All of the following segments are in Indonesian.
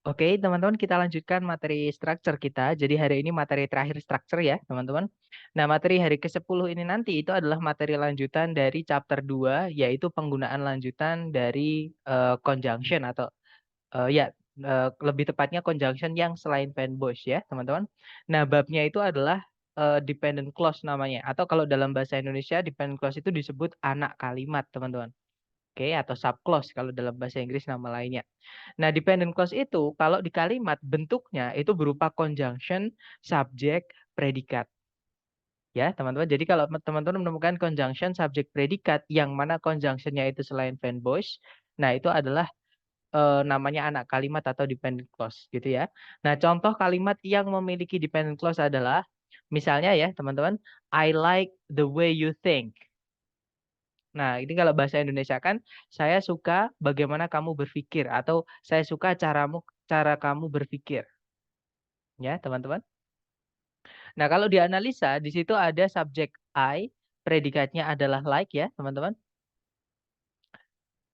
Oke, teman-teman, kita lanjutkan materi structure kita. Jadi hari ini materi terakhir structure ya, teman-teman. Nah, materi hari ke-10 ini nanti itu adalah materi lanjutan dari chapter 2, yaitu penggunaan lanjutan dari conjunction atau ya lebih tepatnya conjunction yang selain fanboys ya, teman-teman. Nah, babnya itu adalah dependent clause namanya. Atau kalau dalam bahasa Indonesia, dependent clause itu disebut anak kalimat, teman-teman. Oke, atau subclause kalau dalam bahasa Inggris nama lainnya. Nah, dependent clause itu kalau di kalimat bentuknya itu berupa conjunction, subjek, predikat. Ya, teman-teman. Jadi kalau teman-teman menemukan conjunction, subjek, predikat yang mana conjunctionnya itu selain fanboys, nah itu adalah namanya anak kalimat atau dependent clause gitu ya. Nah, contoh kalimat yang memiliki dependent clause adalah misalnya ya, teman-teman, I like the way you think. Nah, ini kalau bahasa Indonesia kan, saya suka bagaimana kamu berpikir atau saya suka cara kamu berpikir. Ya, teman-teman. Nah, kalau dianalisa di situ ada subjek I, predikatnya adalah like ya, teman-teman.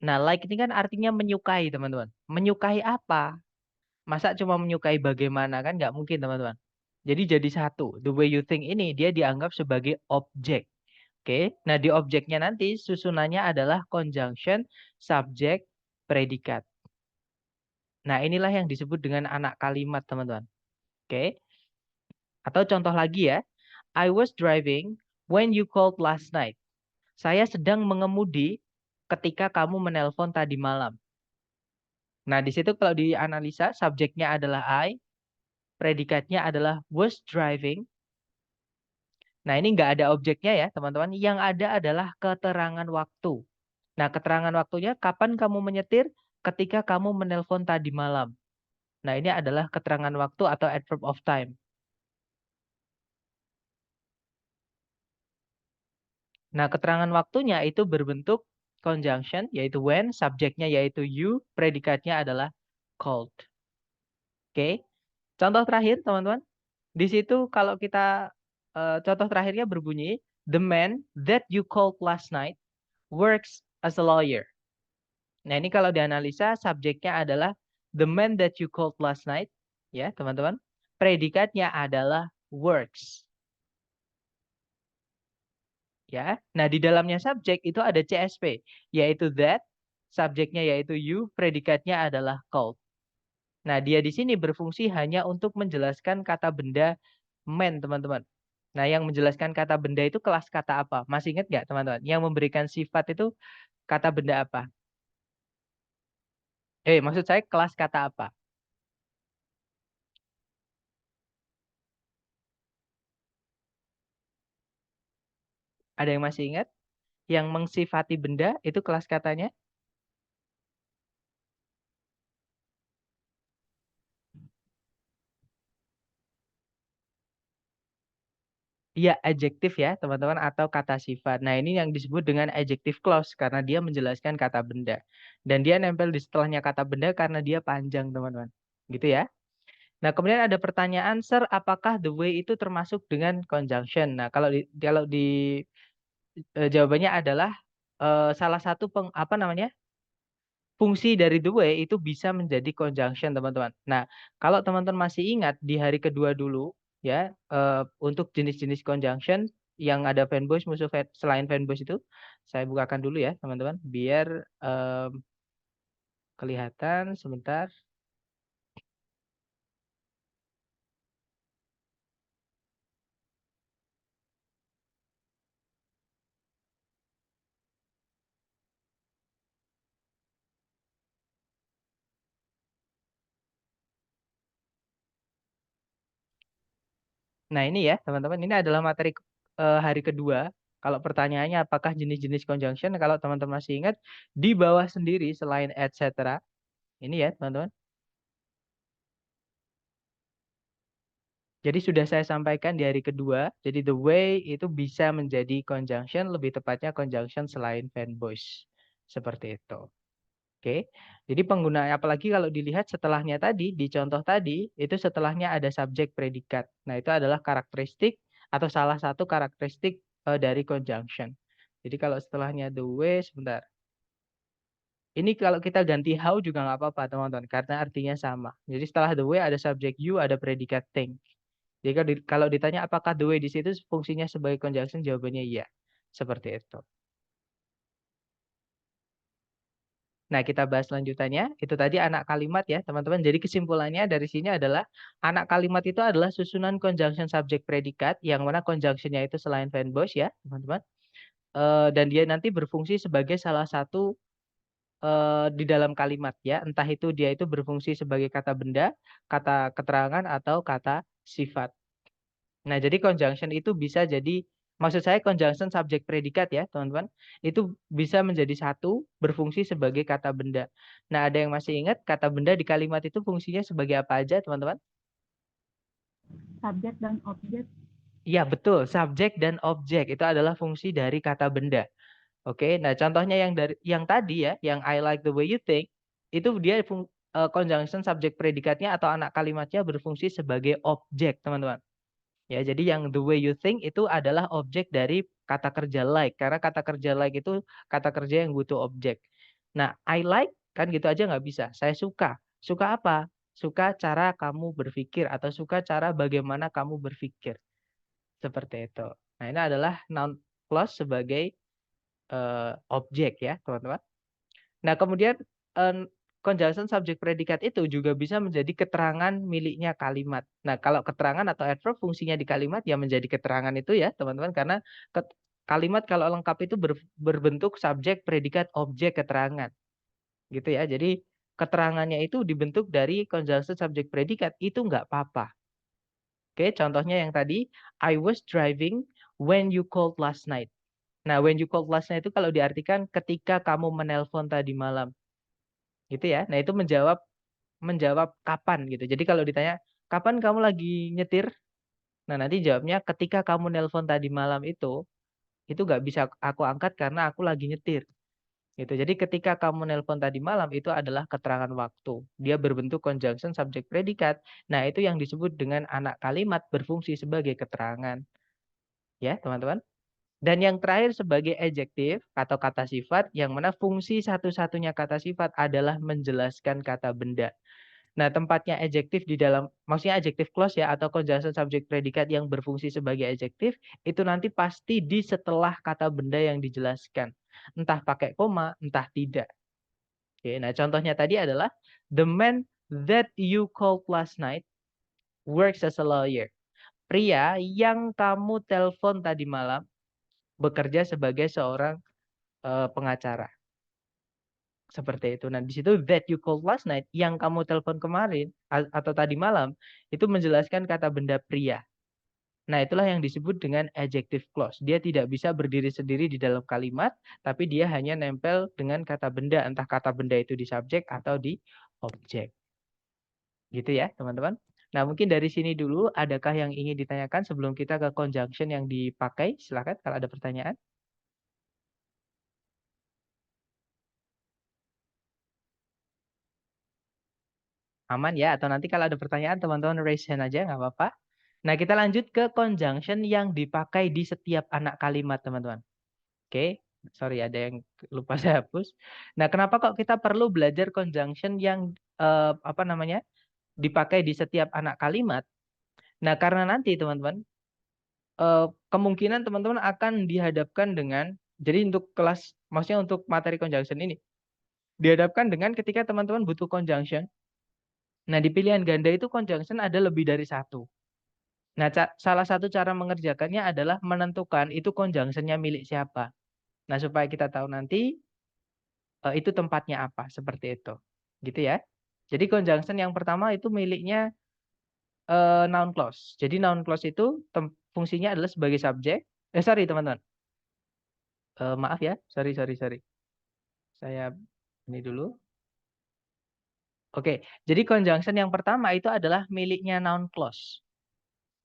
Nah, like ini kan artinya menyukai, teman-teman. Menyukai apa? Masa cuma menyukai bagaimana kan nggak mungkin, teman-teman. Jadi satu. The way you think ini dia dianggap sebagai objek. Oke, nah di objeknya nanti susunannya adalah conjunction, subjek, predikat. Nah, inilah yang disebut dengan anak kalimat, teman-teman. Oke, atau contoh lagi ya. I was driving when you called last night. Saya sedang mengemudi ketika kamu menelpon tadi malam. Nah, di situ kalau dianalisa, subjeknya adalah I, predikatnya adalah was driving. Nah, ini nggak ada objeknya ya, teman-teman. Yang ada adalah keterangan waktu. Nah, keterangan waktunya kapan kamu menyetir? Ketika kamu menelpon tadi malam. Nah, ini adalah keterangan waktu atau adverb of time. Nah, keterangan waktunya itu berbentuk conjunction, yaitu when, subjeknya yaitu you, predikatnya adalah called. Oke, contoh terakhir, teman-teman. Di situ kalau kita, contoh terakhirnya berbunyi, the man that you called last night works as a lawyer. Nah, ini kalau dianalisa, subjeknya adalah the man that you called last night. Ya, teman-teman. Predikatnya adalah works. Ya, nah di dalamnya subjek itu ada CSP, yaitu that, subjeknya yaitu you, predikatnya adalah called. Nah, dia di sini berfungsi hanya untuk menjelaskan kata benda man, teman-teman. Nah, yang menjelaskan kata benda itu kelas kata apa? Masih ingat nggak, teman-teman? Yang memberikan sifat itu kata benda apa? Maksud saya kelas kata apa? Ada yang masih ingat? Yang mengsifati benda itu kelas katanya? Iya, adjektif ya, teman-teman, atau kata sifat. Nah, ini yang disebut dengan adjective clause karena dia menjelaskan kata benda. Dan dia nempel di setelahnya kata benda karena dia panjang, teman-teman. Gitu ya. Nah, kemudian ada pertanyaan, Sir, apakah the way itu termasuk dengan conjunction? Nah, kalau di jawabannya adalah salah satu apa namanya? Fungsi dari the way itu bisa menjadi conjunction, teman-teman. Nah, kalau teman-teman masih ingat di hari kedua dulu ya, untuk jenis-jenis conjunction yang ada fanboys selain fanboys itu saya bukakan dulu ya, teman-teman, biar kelihatan sebentar. Nah, ini ya, teman-teman, ini adalah materi hari kedua. Kalau pertanyaannya apakah jenis-jenis conjunction, kalau teman-teman masih ingat, di bawah sendiri selain etc. Ini ya, teman-teman. Jadi sudah saya sampaikan di hari kedua, jadi the way itu bisa menjadi conjunction, lebih tepatnya conjunction selain fanboys. Seperti itu. Oke. Jadi penggunaan, apalagi kalau dilihat setelahnya tadi, di contoh tadi, itu setelahnya ada subjek predikat. Nah, itu adalah karakteristik atau salah satu karakteristik dari conjunction. Jadi kalau setelahnya the way, sebentar. Ini kalau kita ganti how juga nggak apa-apa, teman-teman, karena artinya sama. Jadi setelah the way ada subjek you, ada predikat think. Jadi kalau ditanya apakah the way di situ fungsinya sebagai conjunction, jawabannya iya. Seperti itu. Nah, kita bahas lanjutannya. Itu tadi anak kalimat ya, teman-teman. Jadi kesimpulannya dari sini adalah anak kalimat itu adalah susunan conjunction subjek predikat yang mana conjunctionnya itu selain Van Bosch ya, teman-teman. Dan dia nanti berfungsi sebagai salah satu di dalam kalimat ya, entah itu dia itu berfungsi sebagai kata benda, kata keterangan atau kata sifat. Nah, jadi conjunction itu bisa jadi, maksud saya conjunction subjek predikat ya, teman-teman, itu bisa menjadi satu berfungsi sebagai kata benda. Nah, ada yang masih ingat kata benda di kalimat itu fungsinya sebagai apa aja, teman-teman? Subjek dan objek. Iya, betul. Subjek dan objek itu adalah fungsi dari kata benda. Oke, nah contohnya yang tadi ya, yang I like the way you think, itu dia conjunction subjek predikatnya atau anak kalimatnya berfungsi sebagai objek, teman-teman. Ya, jadi yang the way you think itu adalah objek dari kata kerja like, karena kata kerja like itu kata kerja yang butuh objek. Nah, I like kan gitu aja nggak bisa. Saya suka. Suka apa? Suka cara kamu berpikir atau suka cara bagaimana kamu berpikir. Seperti itu. Nah, ini adalah noun clause sebagai objek ya, teman-teman. Nah, kemudian conjunction subjek predikat itu juga bisa menjadi keterangan miliknya kalimat. Nah, kalau keterangan atau adverb fungsinya di kalimat ya menjadi keterangan itu ya, teman-teman, karena kalimat kalau lengkap itu berbentuk subjek, predikat, objek, keterangan. Gitu ya. Jadi keterangannya itu dibentuk dari conjunction subjek predikat itu nggak apa-apa. Oke, contohnya yang tadi, I was driving when you called last night. Nah, when you called last night itu kalau diartikan ketika kamu menelpon tadi malam. Gitu ya. Nah, itu menjawab kapan gitu. Jadi kalau ditanya, "Kapan kamu lagi nyetir?" Nah, nanti jawabnya ketika kamu nelpon tadi malam itu nggak bisa aku angkat karena aku lagi nyetir. Gitu. Jadi ketika kamu nelpon tadi malam itu adalah keterangan waktu. Dia berbentuk conjunction subjek predikat. Nah, itu yang disebut dengan anak kalimat berfungsi sebagai keterangan. Ya, teman-teman. Dan yang terakhir sebagai adjektif atau kata sifat yang mana fungsi satu-satunya kata sifat adalah menjelaskan kata benda. Nah, tempatnya adjektif di dalam, maksudnya adjective clause ya, atau conjunction subjek predikat yang berfungsi sebagai adjektif, itu nanti pasti di setelah kata benda yang dijelaskan. Entah pakai koma, entah tidak. Oke, nah contohnya tadi adalah, the man that you called last night works as a lawyer. Pria yang kamu telepon tadi malam bekerja sebagai seorang pengacara. Seperti itu. Nah, di situ that you called last night, yang kamu telepon kemarin atau tadi malam, itu menjelaskan kata benda pria. Nah, itulah yang disebut dengan adjective clause. Dia tidak bisa berdiri sendiri di dalam kalimat, tapi dia hanya nempel dengan kata benda, entah kata benda itu di subjek atau di objek. Gitu ya, teman-teman. Nah, mungkin dari sini dulu, adakah yang ingin ditanyakan sebelum kita ke conjunction yang dipakai? Silakan kalau ada pertanyaan. Aman ya, atau nanti kalau ada pertanyaan teman-teman raise hand aja, nggak apa-apa. Nah, kita lanjut ke conjunction yang dipakai di setiap anak kalimat, teman-teman. Oke, sorry ada yang lupa saya hapus. Nah, kenapa kok kita perlu belajar conjunction yang apa namanya dipakai di setiap anak kalimat? Nah, karena nanti teman-teman kemungkinan teman-teman akan dihadapkan dengan, jadi untuk kelas, maksudnya untuk materi conjunction ini, dihadapkan dengan ketika teman-teman butuh conjunction. Nah, di pilihan ganda itu conjunction ada lebih dari satu. Nah, salah satu cara mengerjakannya adalah menentukan itu conjunction-nya milik siapa. Nah, supaya kita tahu nanti itu tempatnya apa, seperti itu. Gitu ya. Jadi conjunction yang pertama itu miliknya noun clause. Jadi noun clause itu fungsinya adalah sebagai subjek. Sorry teman-teman. Maaf ya, sorry. Saya ini dulu. Oke, jadi conjunction yang pertama itu adalah miliknya noun clause.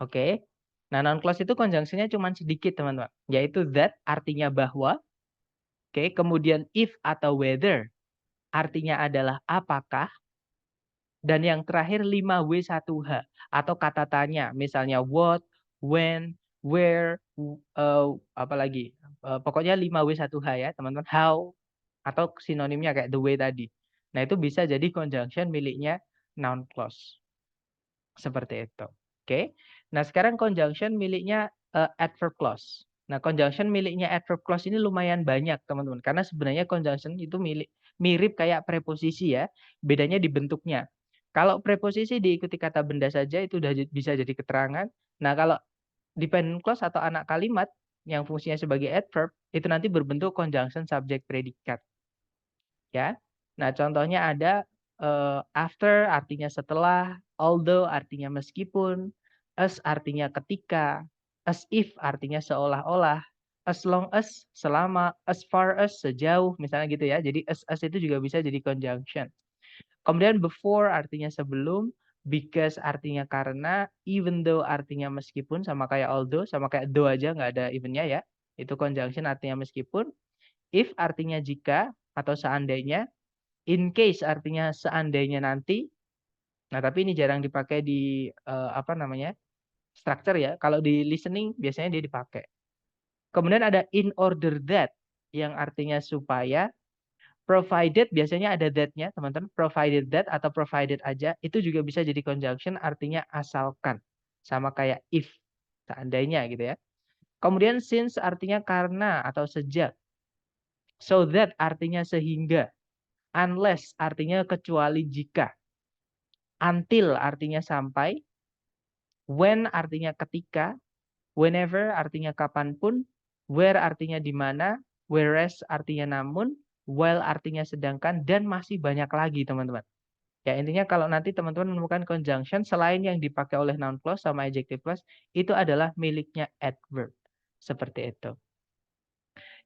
Oke. Nah, noun clause itu conjunction-nya cuma sedikit, teman-teman. Yaitu that artinya bahwa. Oke, kemudian if atau whether artinya adalah apakah. Dan yang terakhir 5W1H atau kata tanya. Misalnya what, when, where, apa lagi. Pokoknya 5W1H ya, teman-teman. How. atau sinonimnya kayak the way tadi. Nah, itu bisa jadi conjunction miliknya noun clause. Seperti itu. Oke. Nah, sekarang conjunction miliknya adverb clause. Nah, conjunction miliknya adverb clause ini lumayan banyak, teman-teman. Karena sebenarnya conjunction itu mirip kayak preposisi ya. Bedanya di bentuknya. Kalau preposisi diikuti kata benda saja itu udah bisa jadi keterangan. Nah, kalau dependent clause atau anak kalimat yang fungsinya sebagai adverb itu nanti berbentuk conjunction subject predikat. Ya. Nah, contohnya ada after artinya setelah, although artinya meskipun, as artinya ketika, as if artinya seolah-olah, as long as selama, as far as sejauh, misalnya gitu ya. Jadi as itu juga bisa jadi conjunction. Kemudian before artinya sebelum, because artinya karena, even though artinya meskipun, sama kayak although, sama kayak though aja nggak ada evennya ya. Itu conjunction artinya meskipun. If artinya jika atau seandainya. In case artinya seandainya nanti. Nah, tapi ini jarang dipakai di apa namanya? Structure ya. Kalau di listening biasanya dia dipakai. Kemudian ada in order that yang artinya supaya. Provided biasanya ada that-nya, teman-teman. Provided that atau provided aja itu juga bisa jadi conjunction artinya asalkan. Sama kayak if, seandainya gitu ya. Kemudian since artinya karena atau sejak. So that artinya sehingga. Unless artinya kecuali jika. Until artinya sampai. When artinya ketika. Whenever artinya kapanpun. Where artinya di mana. Whereas artinya namun. While artinya sedangkan. Dan masih banyak lagi teman-teman. Ya intinya kalau nanti teman-teman menemukan conjunction selain yang dipakai oleh noun clause sama adjective clause. Itu adalah miliknya adverb. Seperti itu.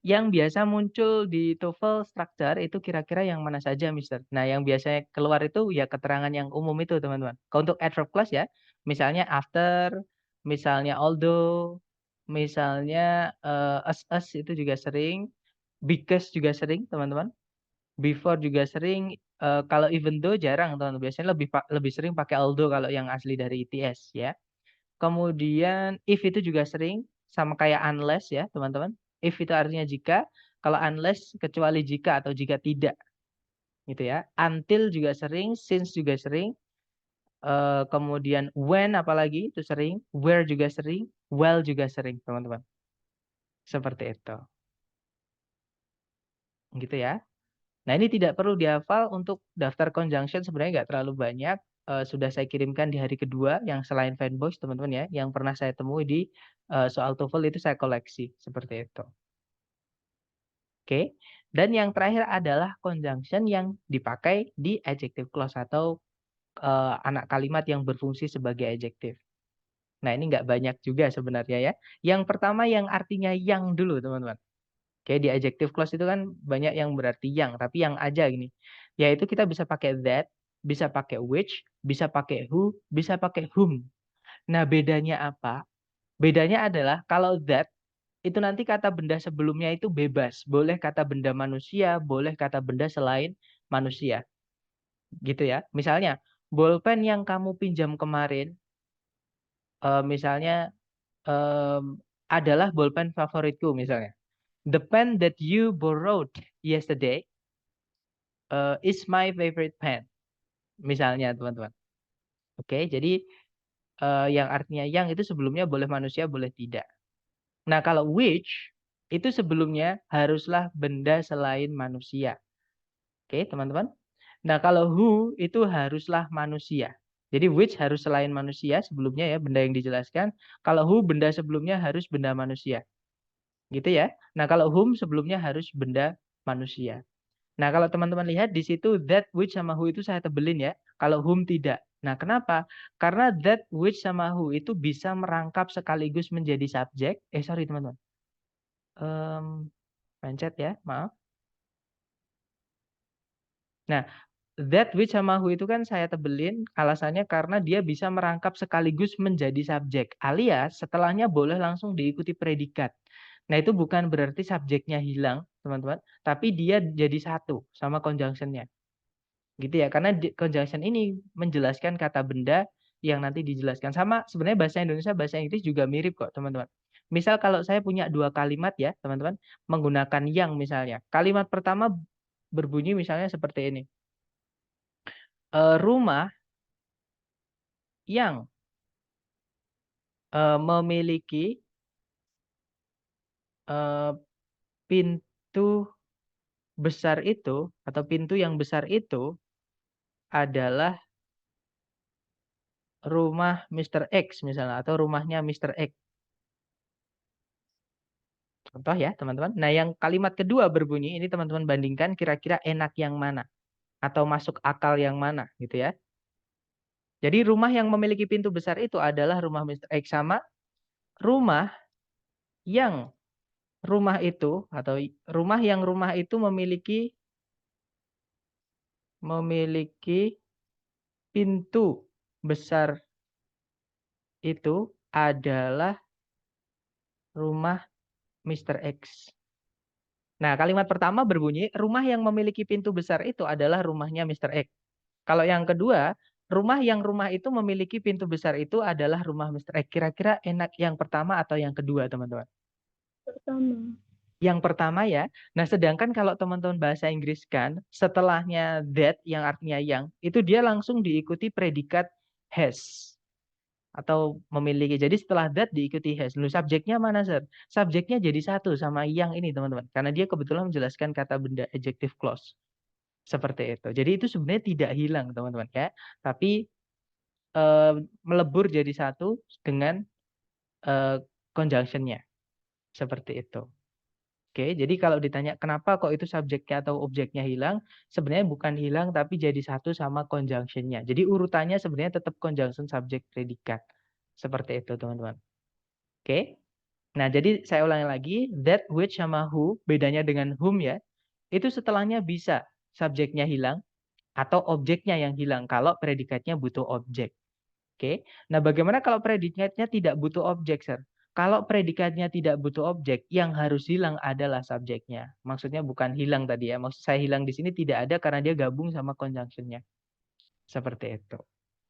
Yang biasa muncul di TOEFL structure itu kira-kira yang mana saja, Mister? Nah, yang biasanya keluar itu ya keterangan yang umum itu, teman-teman. Kalau untuk adverb clause ya, misalnya after, misalnya although, misalnya as itu juga sering, because juga sering, teman-teman. Before juga sering, kalau even though jarang, teman-teman. Biasanya lebih sering pakai although kalau yang asli dari ITS ya. Kemudian if itu juga sering, sama kayak unless ya teman-teman. If itu artinya jika, kalau unless kecuali jika atau jika tidak. Gitu ya. Until juga sering, since juga sering. Kemudian when apalagi itu sering, where juga sering, while juga sering teman-teman. Seperti itu. Gitu ya. Nah ini tidak perlu dihafal untuk daftar conjunction sebenarnya nggak terlalu banyak. Sudah saya kirimkan di hari kedua yang selain fanboys teman-teman ya. Yang pernah saya temui di soal TOEFL itu saya koleksi. Seperti itu. Oke. Dan yang terakhir adalah conjunction yang dipakai di adjective clause atau anak kalimat yang berfungsi sebagai adjective. Nah ini nggak banyak juga sebenarnya ya. Yang pertama yang artinya yang dulu teman-teman. Kayak di adjective clause itu kan banyak yang berarti yang, tapi yang aja gini. Yaitu kita bisa pakai that, bisa pakai which, bisa pakai who, bisa pakai whom. Nah, bedanya apa? Bedanya adalah kalau that itu nanti kata benda sebelumnya itu bebas. Boleh kata benda manusia, boleh kata benda selain manusia. Gitu ya. Misalnya, bolpen yang kamu pinjam kemarin, misalnya adalah bolpen favoritku misalnya. The pen that you borrowed yesterday is my favorite pen. Misalnya teman-teman. Oke, jadi yang artinya yang itu sebelumnya boleh manusia, boleh tidak. Nah, kalau which itu sebelumnya haruslah benda selain manusia. Oke, teman-teman. Nah, kalau who itu haruslah manusia. Jadi which harus selain manusia sebelumnya ya, benda yang dijelaskan. Kalau who benda sebelumnya harus benda manusia. Gitu ya. Nah, kalau whom sebelumnya harus benda manusia. Nah, kalau teman-teman lihat di situ that, which sama who itu saya tebelin ya. Kalau whom tidak. Nah, kenapa? Karena that, which sama who itu bisa merangkap sekaligus menjadi subjek. Sorry teman-teman. Pencet ya, maaf. Nah, that, which sama who itu kan saya tebelin alasannya karena dia bisa merangkap sekaligus menjadi subjek. Alias setelahnya boleh langsung diikuti predikat. Nah, itu bukan berarti subjeknya hilang, teman-teman. Tapi dia jadi satu sama conjunction-nya. Gitu ya, karena conjunction ini menjelaskan kata benda yang nanti dijelaskan. Sama sebenarnya bahasa Indonesia, bahasa Inggris juga mirip kok teman-teman. Misal kalau saya punya dua kalimat ya teman-teman, menggunakan yang misalnya. Kalimat pertama berbunyi misalnya seperti ini. Rumah yang memiliki pintu besar itu atau pintu yang besar itu adalah rumah Mr. X misalnya atau rumahnya Mr. X. Contoh ya teman-teman. Nah yang kalimat kedua berbunyi ini teman-teman bandingkan kira-kira enak yang mana atau masuk akal yang mana gitu ya. Jadi rumah yang memiliki pintu besar itu adalah rumah Mr. X sama rumah yang rumah itu atau rumah yang rumah itu memiliki pintu besar itu adalah rumah Mr. X. Nah, kalimat pertama berbunyi, rumah yang memiliki pintu besar itu adalah rumahnya Mr. X. Kalau yang kedua, rumah itu memiliki pintu besar itu adalah rumah Mr. X. Kira-kira enak yang pertama atau yang kedua, teman-teman? Pertama. Yang pertama ya. Nah, sedangkan kalau teman-teman bahasa Inggris kan, setelahnya that yang artinya yang, itu dia langsung diikuti predikat has atau memiliki. Jadi setelah that diikuti has. Lalu subjeknya mana, Sir? Subjeknya jadi satu sama yang ini, teman-teman. Karena dia kebetulan menjelaskan kata benda adjective clause. Seperti itu. Jadi itu sebenarnya tidak hilang, teman-teman ya. Tapi melebur jadi satu dengan conjunction-nya. Seperti itu. Oke, jadi kalau ditanya kenapa kok itu subjeknya atau objeknya hilang, sebenarnya bukan hilang tapi jadi satu sama conjunction-nya. Jadi urutannya sebenarnya tetap conjunction subjek predikat. Seperti itu, teman-teman. Oke. Nah, jadi saya ulangi lagi, that, which sama who, bedanya dengan whom ya. Itu setelahnya bisa subjeknya hilang atau objeknya yang hilang kalau predikatnya butuh objek. Oke. Nah, bagaimana kalau predikatnya tidak butuh objek, Sir? Kalau predikatnya tidak butuh objek, yang harus hilang adalah subjeknya. Maksudnya bukan hilang tadi ya. Maksud saya hilang di sini tidak ada karena dia gabung sama conjunction-nya. Seperti itu.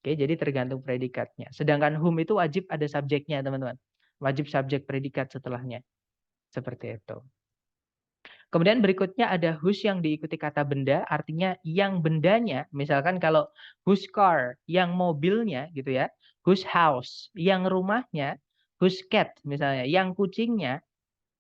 Oke, jadi tergantung predikatnya. Sedangkan whom itu wajib ada subjeknya, teman-teman. Wajib subjek predikat setelahnya. Seperti itu. Kemudian berikutnya ada whose yang diikuti kata benda, artinya yang bendanya, misalkan kalau whose car, yang mobilnya gitu ya, whose house, yang rumahnya, whose cat misalnya, yang kucingnya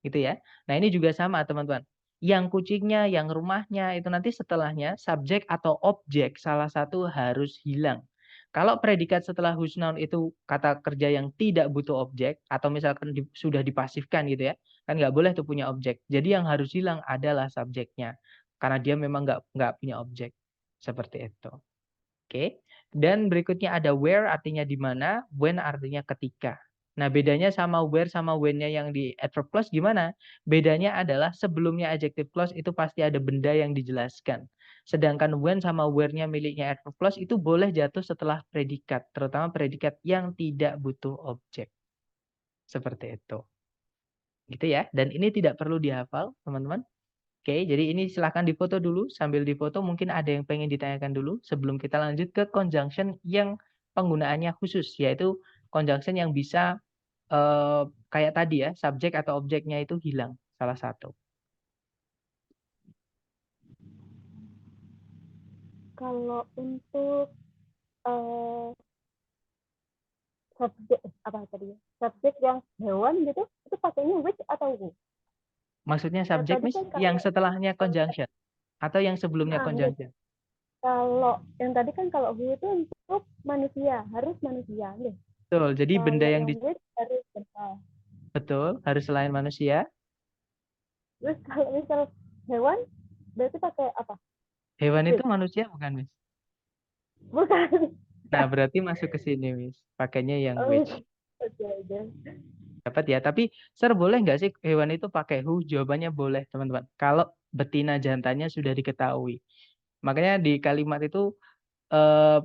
gitu ya. Nah ini juga sama teman-teman. Yang kucingnya, yang rumahnya, itu nanti setelahnya subjek atau objek salah satu harus hilang. Kalau predikat setelah whose noun itu kata kerja yang tidak butuh objek, atau misalkan sudah dipasifkan gitu ya, kan nggak boleh tuh punya objek. Jadi yang harus hilang adalah subjeknya. Karena dia memang nggak punya objek. Seperti itu. Oke. Dan berikutnya ada where artinya di mana, when artinya ketika. Nah, bedanya sama where sama when-nya yang di adverb clause gimana? Bedanya adalah sebelumnya adjective clause itu pasti ada benda yang dijelaskan. Sedangkan when sama where-nya miliknya adverb clause itu boleh jatuh setelah predikat, terutama predikat yang tidak butuh objek. Seperti itu. Gitu ya. Dan ini tidak perlu dihafal, teman-teman. Oke, jadi ini silahkan difoto dulu. Sambil difoto mungkin ada yang pengen ditanyakan dulu sebelum kita lanjut ke conjunction yang penggunaannya khusus, yaitu conjunction yang bisa kayak tadi ya, subjek atau objeknya itu hilang salah satu. Kalau untuk subjek apa tadi ya? Subjek yang hewan gitu, itu pakainya which atau who? Maksudnya subjek Tadi Miss, kan yang kalau setelahnya conjunction atau yang sebelumnya nah, conjunction? kalau yang tadi kan kalau who itu untuk manusia, harus manusia nih. Betul, jadi benda Kalau yang yang which harus benda. betul harus selain manusia. Terus kalau misal hewan, berarti pakai apa? Hewan itu Which? manusia bukan, Miss? Bukan. Nah, berarti masuk ke sini, Miss. Pakainya yang Oh, which. oke, oke. Dapat ya, tapi Sir boleh nggak sih hewan itu pakai who? Jawabannya boleh, teman-teman. Kalau betina jantannya sudah diketahui. Makanya di kalimat itu eh,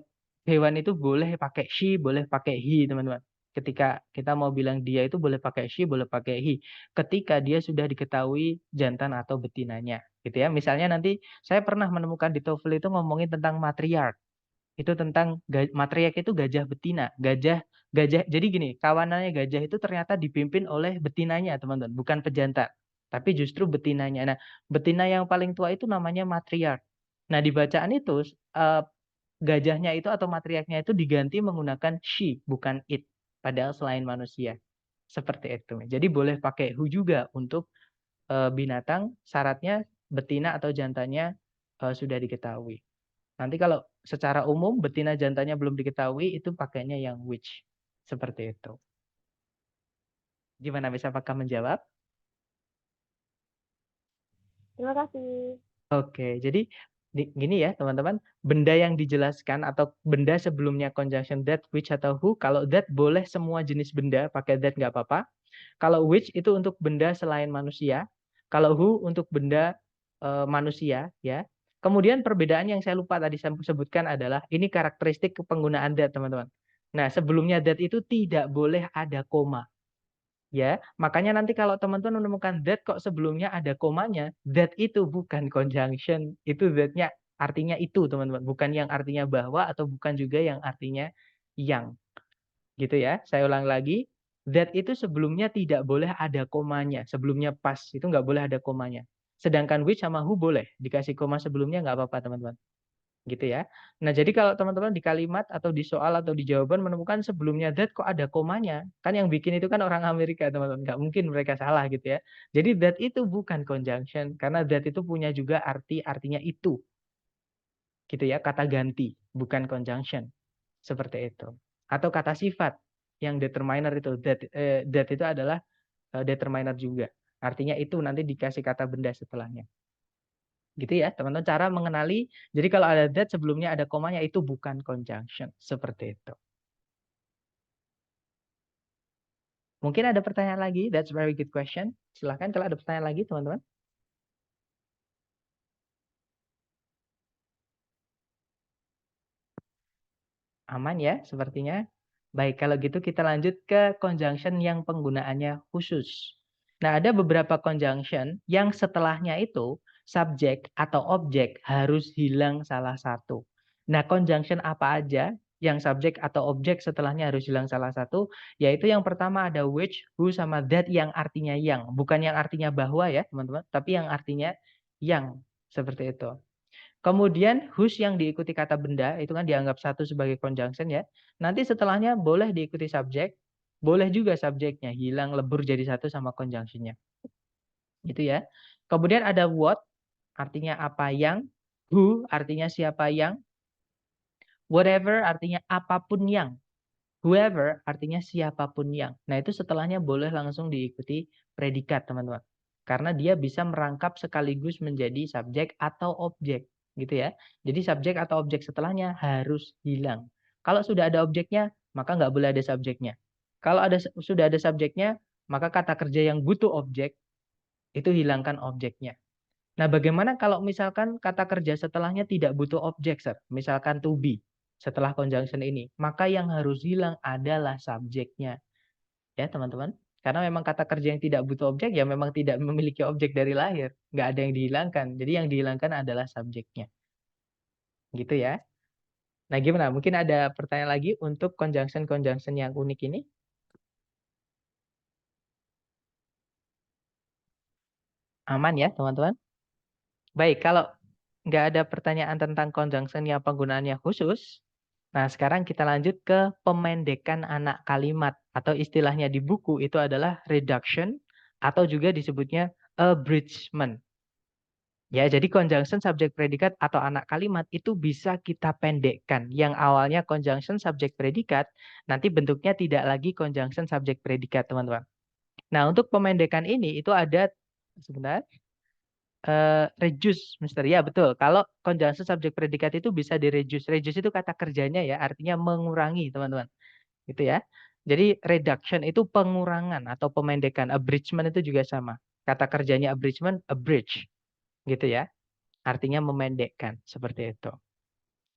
hewan itu boleh pakai she, boleh pakai he, teman-teman. Ketika kita mau bilang dia itu boleh pakai she, boleh pakai he. Ketika dia sudah diketahui jantan atau betinanya, gitu ya. Misalnya nanti saya pernah menemukan di TOEFL itu ngomongin tentang matriark. Itu tentang matriark itu gajah betina, gajah. Jadi gini, kawanannya gajah itu ternyata dipimpin oleh betinanya, teman-teman, bukan pejantan. tapi justru betinanya. Nah, betina yang paling tua itu namanya matriark. Nah, di bacaan itu gajahnya itu atau matriarknya itu diganti menggunakan she, bukan it. Padahal selain manusia. Seperti itu. Jadi boleh pakai who juga untuk binatang, syaratnya betina atau jantannya sudah diketahui. Nanti kalau secara umum betina jantannya belum diketahui, itu pakainya yang which. Seperti itu. Gimana, bisa apakah menjawab? Terima kasih. Oke, jadi gini ya teman-teman, benda yang dijelaskan atau benda sebelumnya conjunction that, which atau who, kalau that boleh semua jenis benda, pakai that nggak apa-apa. Kalau which itu untuk benda selain manusia, kalau who untuk benda manusia, ya. Kemudian perbedaan yang saya lupa tadi saya sebutkan adalah ini karakteristik penggunaan that, teman-teman. Nah, sebelumnya that itu tidak boleh ada koma. Ya, makanya nanti kalau teman-teman menemukan that kok sebelumnya ada komanya, that itu bukan conjunction, itu that-nya artinya itu, teman-teman, bukan yang artinya bahwa atau bukan juga yang artinya yang. Gitu ya. Saya ulang lagi, that itu sebelumnya tidak boleh ada komanya, sebelumnya pas, itu nggak boleh ada komanya. Sedangkan which sama who boleh, dikasih koma sebelumnya nggak apa-apa, teman-teman. Gitu ya. Nah, jadi kalau teman-teman di kalimat atau di soal atau di jawaban menemukan sebelumnya that kok ada komanya, kan yang bikin itu kan orang Amerika, teman-teman. Nggak mungkin mereka salah gitu ya. Jadi that itu bukan conjunction, karena that itu punya juga artinya itu. Gitu ya, kata ganti, bukan conjunction. Seperti itu. Atau kata sifat yang determiner itu, that itu adalah determiner juga. Artinya itu nanti dikasih kata benda setelahnya. Gitu ya, teman-teman, cara mengenali. Jadi kalau ada that sebelumnya ada komanya itu bukan conjunction. Seperti itu. Mungkin ada pertanyaan lagi? That's very good question. Silahkan kalau ada pertanyaan lagi, teman-teman. Aman ya sepertinya. Baik, kalau gitu kita lanjut ke conjunction yang penggunaannya khusus. Nah, ada beberapa conjunction yang setelahnya itu subjek atau objek harus hilang salah satu. Nah, conjunction apa aja yang subjek atau objek setelahnya harus hilang salah satu? Yaitu yang pertama ada which, who, sama that yang artinya yang. Bukan yang artinya bahwa ya, teman-teman, tapi yang artinya yang. Seperti itu. Kemudian whose yang diikuti kata benda itu kan dianggap satu sebagai conjunction ya. Nanti setelahnya boleh diikuti subjek, boleh juga subjeknya hilang lebur jadi satu sama conjunctionnya. Gitu ya. Kemudian ada what artinya apa yang, who artinya siapa yang, whatever artinya apapun yang, whoever artinya siapapun yang. Nah, itu setelahnya boleh langsung diikuti predikat, teman-teman. Karena dia bisa merangkap sekaligus menjadi subjek atau objek, gitu ya. Jadi subjek atau objek setelahnya harus hilang. Kalau sudah ada objeknya, maka nggak boleh ada subjeknya. Kalau sudah ada subjeknya, maka kata kerja yang butuh objek, itu hilangkan objeknya. Nah, bagaimana kalau misalkan kata kerja setelahnya tidak butuh objek, Sir? Misalkan to be setelah conjunction ini, maka yang harus hilang adalah subjeknya. Ya, teman-teman. Karena memang kata kerja yang tidak butuh objek, ya memang tidak memiliki objek dari lahir. Nggak ada yang dihilangkan. Jadi yang dihilangkan adalah subjeknya. Gitu ya. Nah, gimana? Mungkin ada pertanyaan lagi untuk conjunction-conjunction yang unik ini? Aman ya, teman-teman? Baik, kalau nggak ada pertanyaan tentang conjunction yang penggunaannya khusus, nah sekarang kita lanjut ke pemendekan anak kalimat atau istilahnya di buku itu adalah reduction atau juga disebutnya abridgment. Ya, jadi conjunction subjek predikat atau anak kalimat itu bisa kita pendekkan. Yang awalnya conjunction subjek predikat, nanti bentuknya tidak lagi conjunction subjek predikat, teman-teman. Nah, untuk pemendekan ini itu ada sebentar. Reduce, Mister. Ya, betul. Kalau conjunction subjek predikat itu bisa di-reduce. Reduce itu kata kerjanya ya, artinya mengurangi, teman-teman. Gitu ya. Jadi reduction itu pengurangan atau pemendekan. Abridgment itu juga sama. Kata kerjanya abridgment, abridge. Gitu ya. Artinya memendekkan, seperti itu.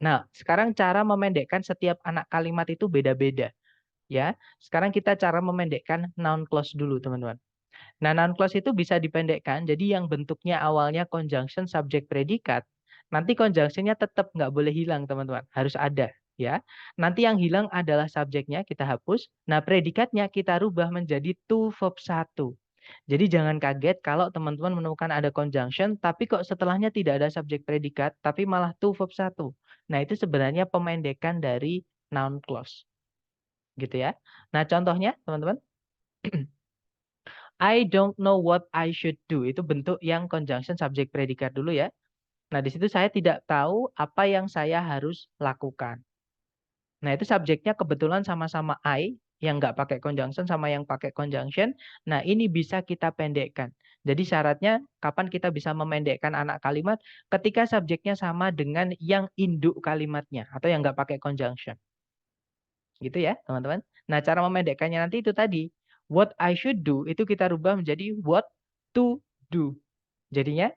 Nah, sekarang cara memendekkan setiap anak kalimat itu beda-beda. Ya, sekarang kita cara memendekkan noun clause dulu, teman-teman. Nah, noun clause itu bisa dipendekkan, jadi yang bentuknya awalnya conjunction subjek predikat, nanti conjunctionnya tetap nggak boleh hilang, teman-teman. Harus ada, ya. Nanti yang hilang adalah subjeknya, kita hapus. Nah, predikatnya kita rubah menjadi to verb 1. Jadi jangan kaget kalau teman-teman menemukan ada conjunction, tapi kok setelahnya tidak ada subjek predikat, tapi malah to verb 1. Nah, itu sebenarnya pemendekan dari noun clause. Gitu ya. Nah, contohnya teman-teman. I don't know what I should do. Itu bentuk yang conjunction subjek predikat dulu ya. Nah, di situ saya tidak tahu apa yang saya harus lakukan. Nah, itu subjeknya kebetulan sama-sama I, yang nggak pakai conjunction sama yang pakai conjunction. Nah, ini bisa kita pendekkan. Jadi syaratnya kapan kita bisa memendekkan anak kalimat ketika subjeknya sama dengan yang induk kalimatnya atau yang nggak pakai conjunction. Gitu ya, teman-teman. Nah, cara memendekkannya nanti itu tadi. What I should do itu kita rubah menjadi what to do. Jadinya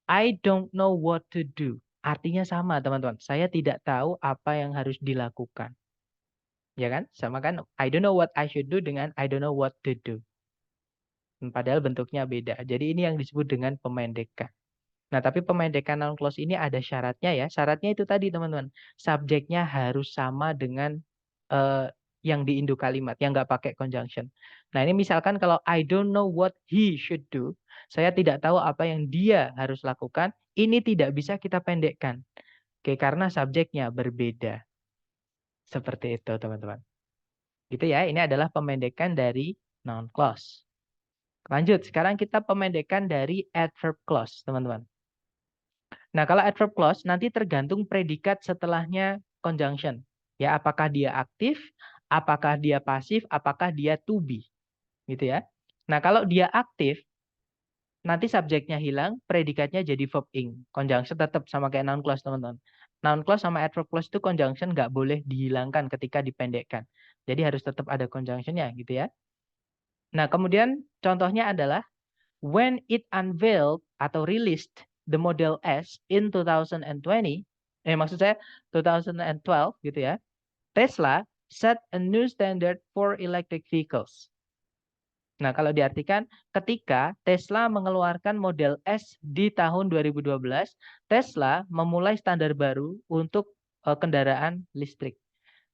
I don't know what to do. Artinya sama, teman-teman. Saya tidak tahu apa yang harus dilakukan. Ya kan? Sama kan? I don't know what I should do dengan I don't know what to do. Padahal bentuknya beda. Jadi ini yang disebut dengan pemendekan. Nah, tapi pemendekan noun clause ini ada syaratnya ya. Syaratnya itu tadi, teman-teman. Subjeknya harus sama dengan eh, yang di induk kalimat, yang nggak pakai conjunction. Nah, ini misalkan kalau I don't know what he should do, saya tidak tahu apa yang dia harus lakukan, ini tidak bisa kita pendekkan. Oke, karena subjeknya berbeda. Seperti itu, teman-teman. Gitu ya, ini adalah pemendekan dari noun clause. Lanjut, sekarang kita pemendekan dari adverb clause, teman-teman. Nah, kalau adverb clause nanti tergantung predikat setelahnya conjunction. Ya, apakah dia aktif, apakah dia pasif, apakah dia to be. Gitu ya. Nah, kalau dia aktif, nanti subjeknya hilang, predikatnya jadi verb ing. Conjunction tetap sama kayak noun clause, teman-teman. Noun clause sama adverb clause itu conjunction nggak boleh dihilangkan ketika dipendekkan. Jadi harus tetap ada conjunctionnya, gitu ya. Nah, kemudian contohnya adalah when it unveiled atau released the Model S in 2020, maksud saya 2012 gitu ya, Tesla set a new standard for electric vehicles. Nah, kalau diartikan ketika Tesla mengeluarkan Model S di tahun 2012, Tesla memulai standar baru untuk kendaraan listrik.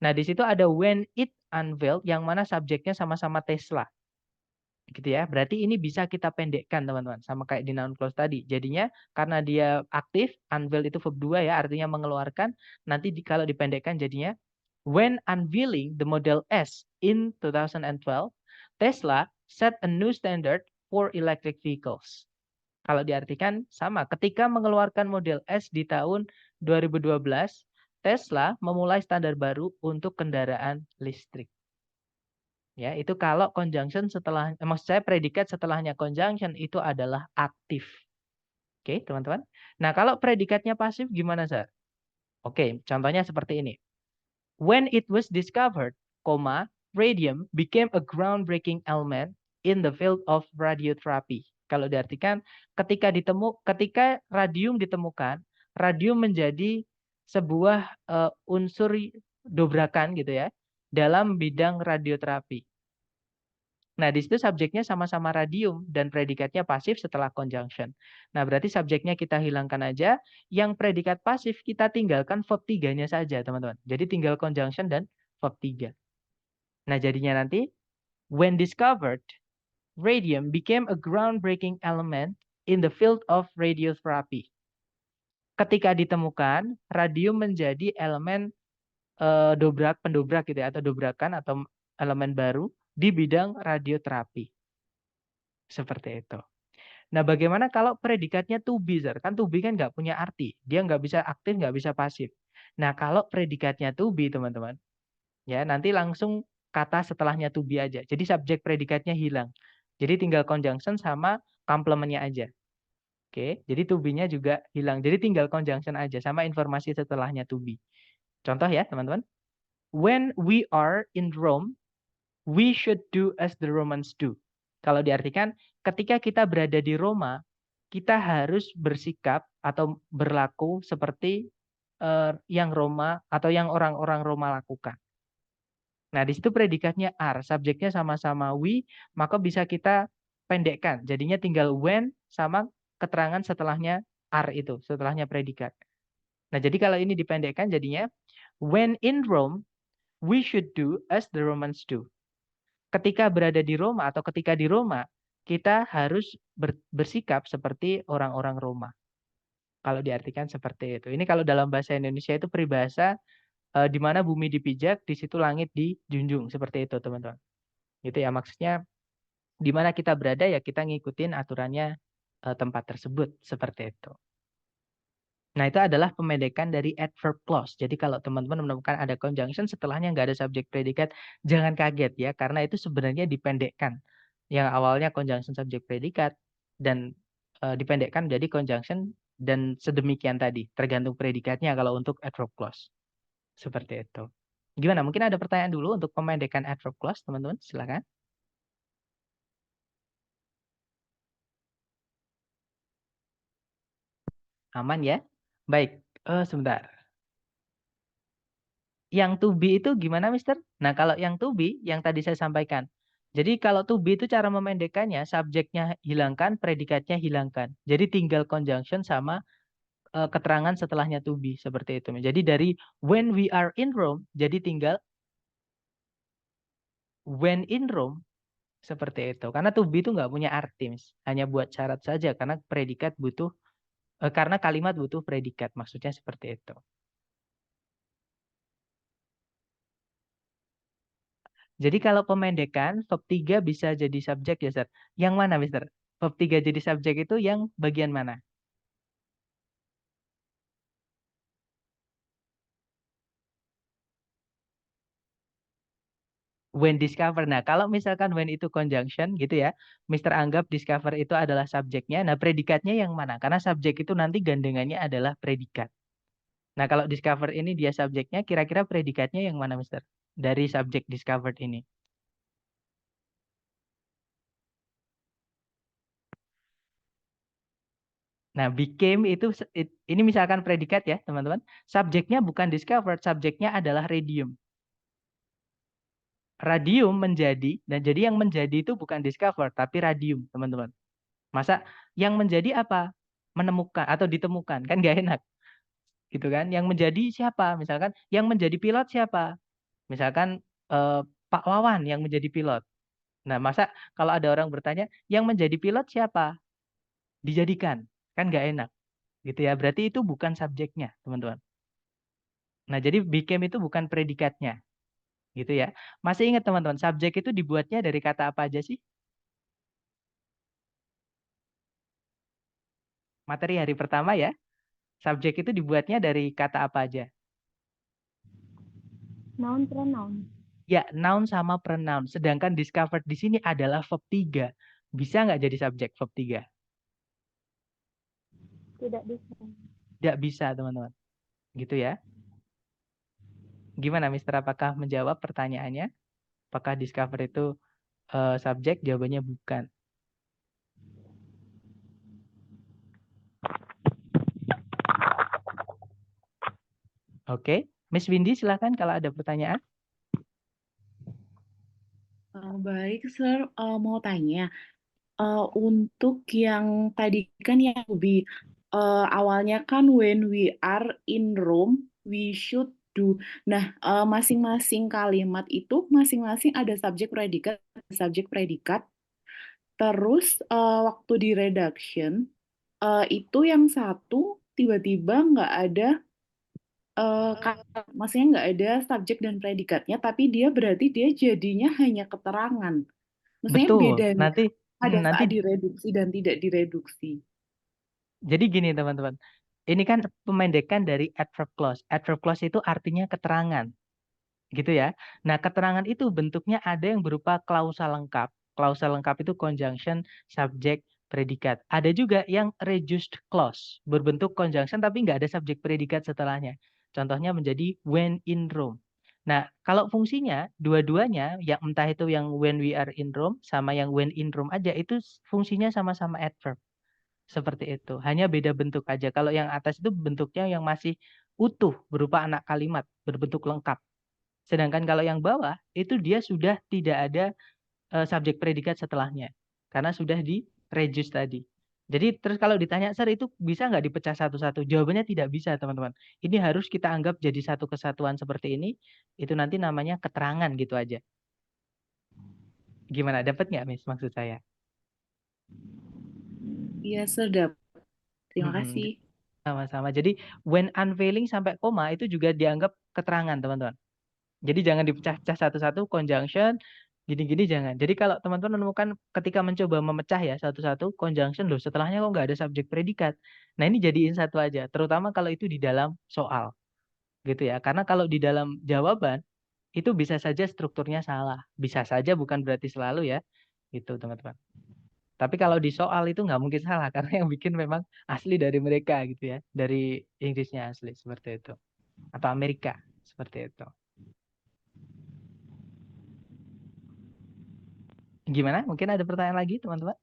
Nah, di situ ada when it unveiled yang mana subjeknya sama-sama Tesla. Gitu ya. Berarti ini bisa kita pendekkan, teman-teman, sama kayak di noun clause tadi. Jadinya karena dia aktif, unveil itu verb 2 ya, artinya mengeluarkan. Nanti kalau dipendekkan jadinya when unveiling the Model S in 2012, Tesla set a new standard for electric vehicles. Kalau diartikan sama, ketika mengeluarkan Model S di tahun 2012, Tesla memulai standar baru untuk kendaraan listrik. Ya, itu kalau conjunction setelah, maksud saya predikat setelahnya conjunction itu adalah aktif. Oke, teman-teman. Nah, kalau predikatnya pasif gimana, Sir? Oke, contohnya seperti ini. When it was discovered, radium became a groundbreaking element in the field of radiotherapy. Kalau diartikan ketika radium ditemukan, radium menjadi sebuah unsur dobrakan gitu ya dalam bidang radioterapi. Nah, di situ subjeknya sama-sama radium dan predikatnya pasif setelah conjunction. Nah, berarti subjeknya kita hilangkan aja, yang predikat pasif kita tinggalkan verb 3-nya saja, teman-teman. Jadi tinggal conjunction dan verb 3. Nah, jadinya nanti when discovered, radium became a groundbreaking element in the field of radiotherapy. Ketika ditemukan, radium menjadi elemen pendobrak gitu ya, atau dobrakan atau elemen baru di bidang radioterapi. Seperti itu. Nah, bagaimana kalau predikatnya to be, Sir? Kan to be kan nggak punya arti. Dia nggak bisa aktif, nggak bisa pasif. Nah, kalau predikatnya to be, teman-teman, ya nanti langsung kata setelahnya to be aja. Jadi subjek predikatnya hilang. Jadi tinggal conjunction sama complement-nya aja. Oke, jadi to be-nya juga hilang. Jadi tinggal conjunction aja sama informasi setelahnya to be. Contoh ya, teman-teman. When we are in Rome, we should do as the Romans do. Kalau diartikan, ketika kita berada di Roma, kita harus bersikap atau berlaku seperti yang Roma atau yang orang-orang Roma lakukan. Nah, di situ predikatnya are, subjeknya sama-sama we, maka bisa kita pendekkan. Jadinya tinggal when sama keterangan setelahnya are itu, setelahnya predikat. Nah, jadi kalau ini dipendekkan jadinya when in Rome, we should do as the Romans do. Ketika berada di Roma atau ketika di Roma, kita harus bersikap seperti orang-orang Roma. Kalau diartikan seperti itu. Ini kalau dalam bahasa Indonesia itu peribahasa di mana bumi dipijak, di situ langit dijunjung. Seperti itu, teman-teman. Gitu ya, maksudnya di mana kita berada ya kita ngikutin aturannya tempat tersebut. Seperti itu. Nah, itu adalah pemendekan dari adverb clause. Jadi kalau teman-teman menemukan ada conjunction setelahnya nggak ada subjek predikat, jangan kaget ya, karena itu sebenarnya dipendekkan. Yang awalnya conjunction subjek predikat dan dipendekkan menjadi conjunction dan sedemikian tadi, tergantung predikatnya kalau untuk adverb clause. Seperti itu. Gimana? Mungkin ada pertanyaan dulu untuk pemendekan adverb clause, teman-teman? Silakan. Aman ya? Baik. Sebentar. Yang to be itu gimana, Mister? Nah, kalau yang to be, yang tadi saya sampaikan. Jadi kalau to be itu cara memendekkannya, subjeknya hilangkan, predikatnya hilangkan. Jadi tinggal conjunction sama keterangan setelahnya to be, seperti itu. Jadi dari when we are in Rome, jadi tinggal when in Rome, seperti itu. Karena to be itu nggak punya arti, Mis. Hanya buat syarat saja, karena predikat butuh, karena kalimat butuh predikat. Maksudnya seperti itu. Jadi kalau pemendekan, verb 3 bisa jadi subjek ya, Sir. Yang mana, Mister? Verb 3 jadi subjek itu yang bagian mana? When discover. Nah, kalau misalkan when itu conjunction gitu ya, Mister anggap discover itu adalah subjeknya. Nah, predikatnya yang mana? Karena subjek itu nanti gandengannya adalah predikat. Nah, kalau discover ini dia subjeknya, kira-kira predikatnya yang mana, Mister? Dari subjek discovered ini. Nah, became itu ini misalkan predikat ya, teman-teman. Subjeknya bukan discovered, subjeknya adalah radium. Radium menjadi, dan jadi yang menjadi itu bukan discover, tapi radium, teman-teman. Masa yang menjadi apa? Menemukan atau ditemukan, kan nggak enak. Gitu kan. Yang menjadi siapa? Misalkan, yang menjadi pilot siapa? Misalkan eh, Pak Wawan yang menjadi pilot. Nah, masa kalau ada orang bertanya, yang menjadi pilot siapa? Dijadikan. Kan nggak enak. Gitu ya. Berarti itu bukan subjeknya, teman-teman. Nah, jadi became itu bukan predikatnya. Gitu ya. Masih ingat teman-teman, subjek itu dibuatnya dari kata apa aja sih? Materi hari pertama ya. Subjek itu dibuatnya dari kata apa aja? Noun, pronoun. Ya, noun sama pronoun. Sedangkan discovered di sini adalah verb 3. Bisa nggak jadi subjek verb 3? Tidak bisa. Tidak bisa, teman-teman. Gitu ya. Gimana, Mister? Apakah menjawab pertanyaannya? Apakah discover itu subjek? Jawabannya bukan. Oke. Miss Windy, silahkan kalau ada pertanyaan. Baik, Sir. Mau tanya, untuk yang tadi kan yang lebih awalnya kan when we are in Rome, we should do. Nah, masing-masing kalimat itu masing-masing ada subjek predikat. Terus waktu di redaction itu yang satu tiba-tiba nggak ada maksudnya nggak ada subjek dan predikatnya, tapi dia berarti dia jadinya hanya keterangan. Maksudnya Betul. bedanya Nanti pada nanti saat direduksi dan tidak direduksi. jadi gini, teman-teman. Ini kan pemendekan dari adverb clause. Adverb clause itu artinya keterangan. Gitu ya. Nah, keterangan itu bentuknya ada yang berupa klausa lengkap. Klausa lengkap itu conjunction, subjek, predikat. Ada juga yang reduced clause, berbentuk conjunction tapi nggak ada subjek predikat setelahnya. Contohnya menjadi when in Rome. Nah, kalau fungsinya dua-duanya, yang entah itu yang when we are in Rome sama yang when in Rome aja, itu fungsinya sama-sama adverb. Seperti itu. Hanya beda bentuk aja. Kalau yang atas itu bentuknya yang masih utuh, berupa anak kalimat, berbentuk lengkap. Sedangkan kalau yang bawah itu dia sudah tidak ada subjek predikat setelahnya karena sudah di reduce tadi. Jadi terus kalau ditanya, Sir, itu bisa nggak dipecah satu-satu? Jawabannya tidak bisa, teman-teman. Ini harus kita anggap jadi satu kesatuan seperti ini. Itu nanti namanya keterangan gitu aja. Gimana? Dapat nggak, Miss, maksud saya? Iya, Sir, dapat. Terima Mm-mm. kasih. Sama-sama. Jadi when unveiling sampai koma itu juga dianggap keterangan, teman-teman. Jadi jangan dipecah-pecah satu-satu, conjunction, gini-gini jangan. Jadi kalau teman-teman menemukan ketika mencoba memecah ya satu-satu, conjunction loh, setelahnya kok nggak ada subjek predikat. Nah ini jadiin satu aja, terutama kalau itu di dalam soal, gitu ya. Karena kalau di dalam jawaban, itu bisa saja strukturnya salah. Bisa saja bukan berarti selalu ya, gitu teman-teman. Tapi kalau di soal itu nggak mungkin salah, karena yang bikin memang asli dari mereka gitu ya. Dari Inggrisnya asli, seperti itu. Atau Amerika, seperti itu. Gimana? Mungkin ada pertanyaan lagi teman-teman?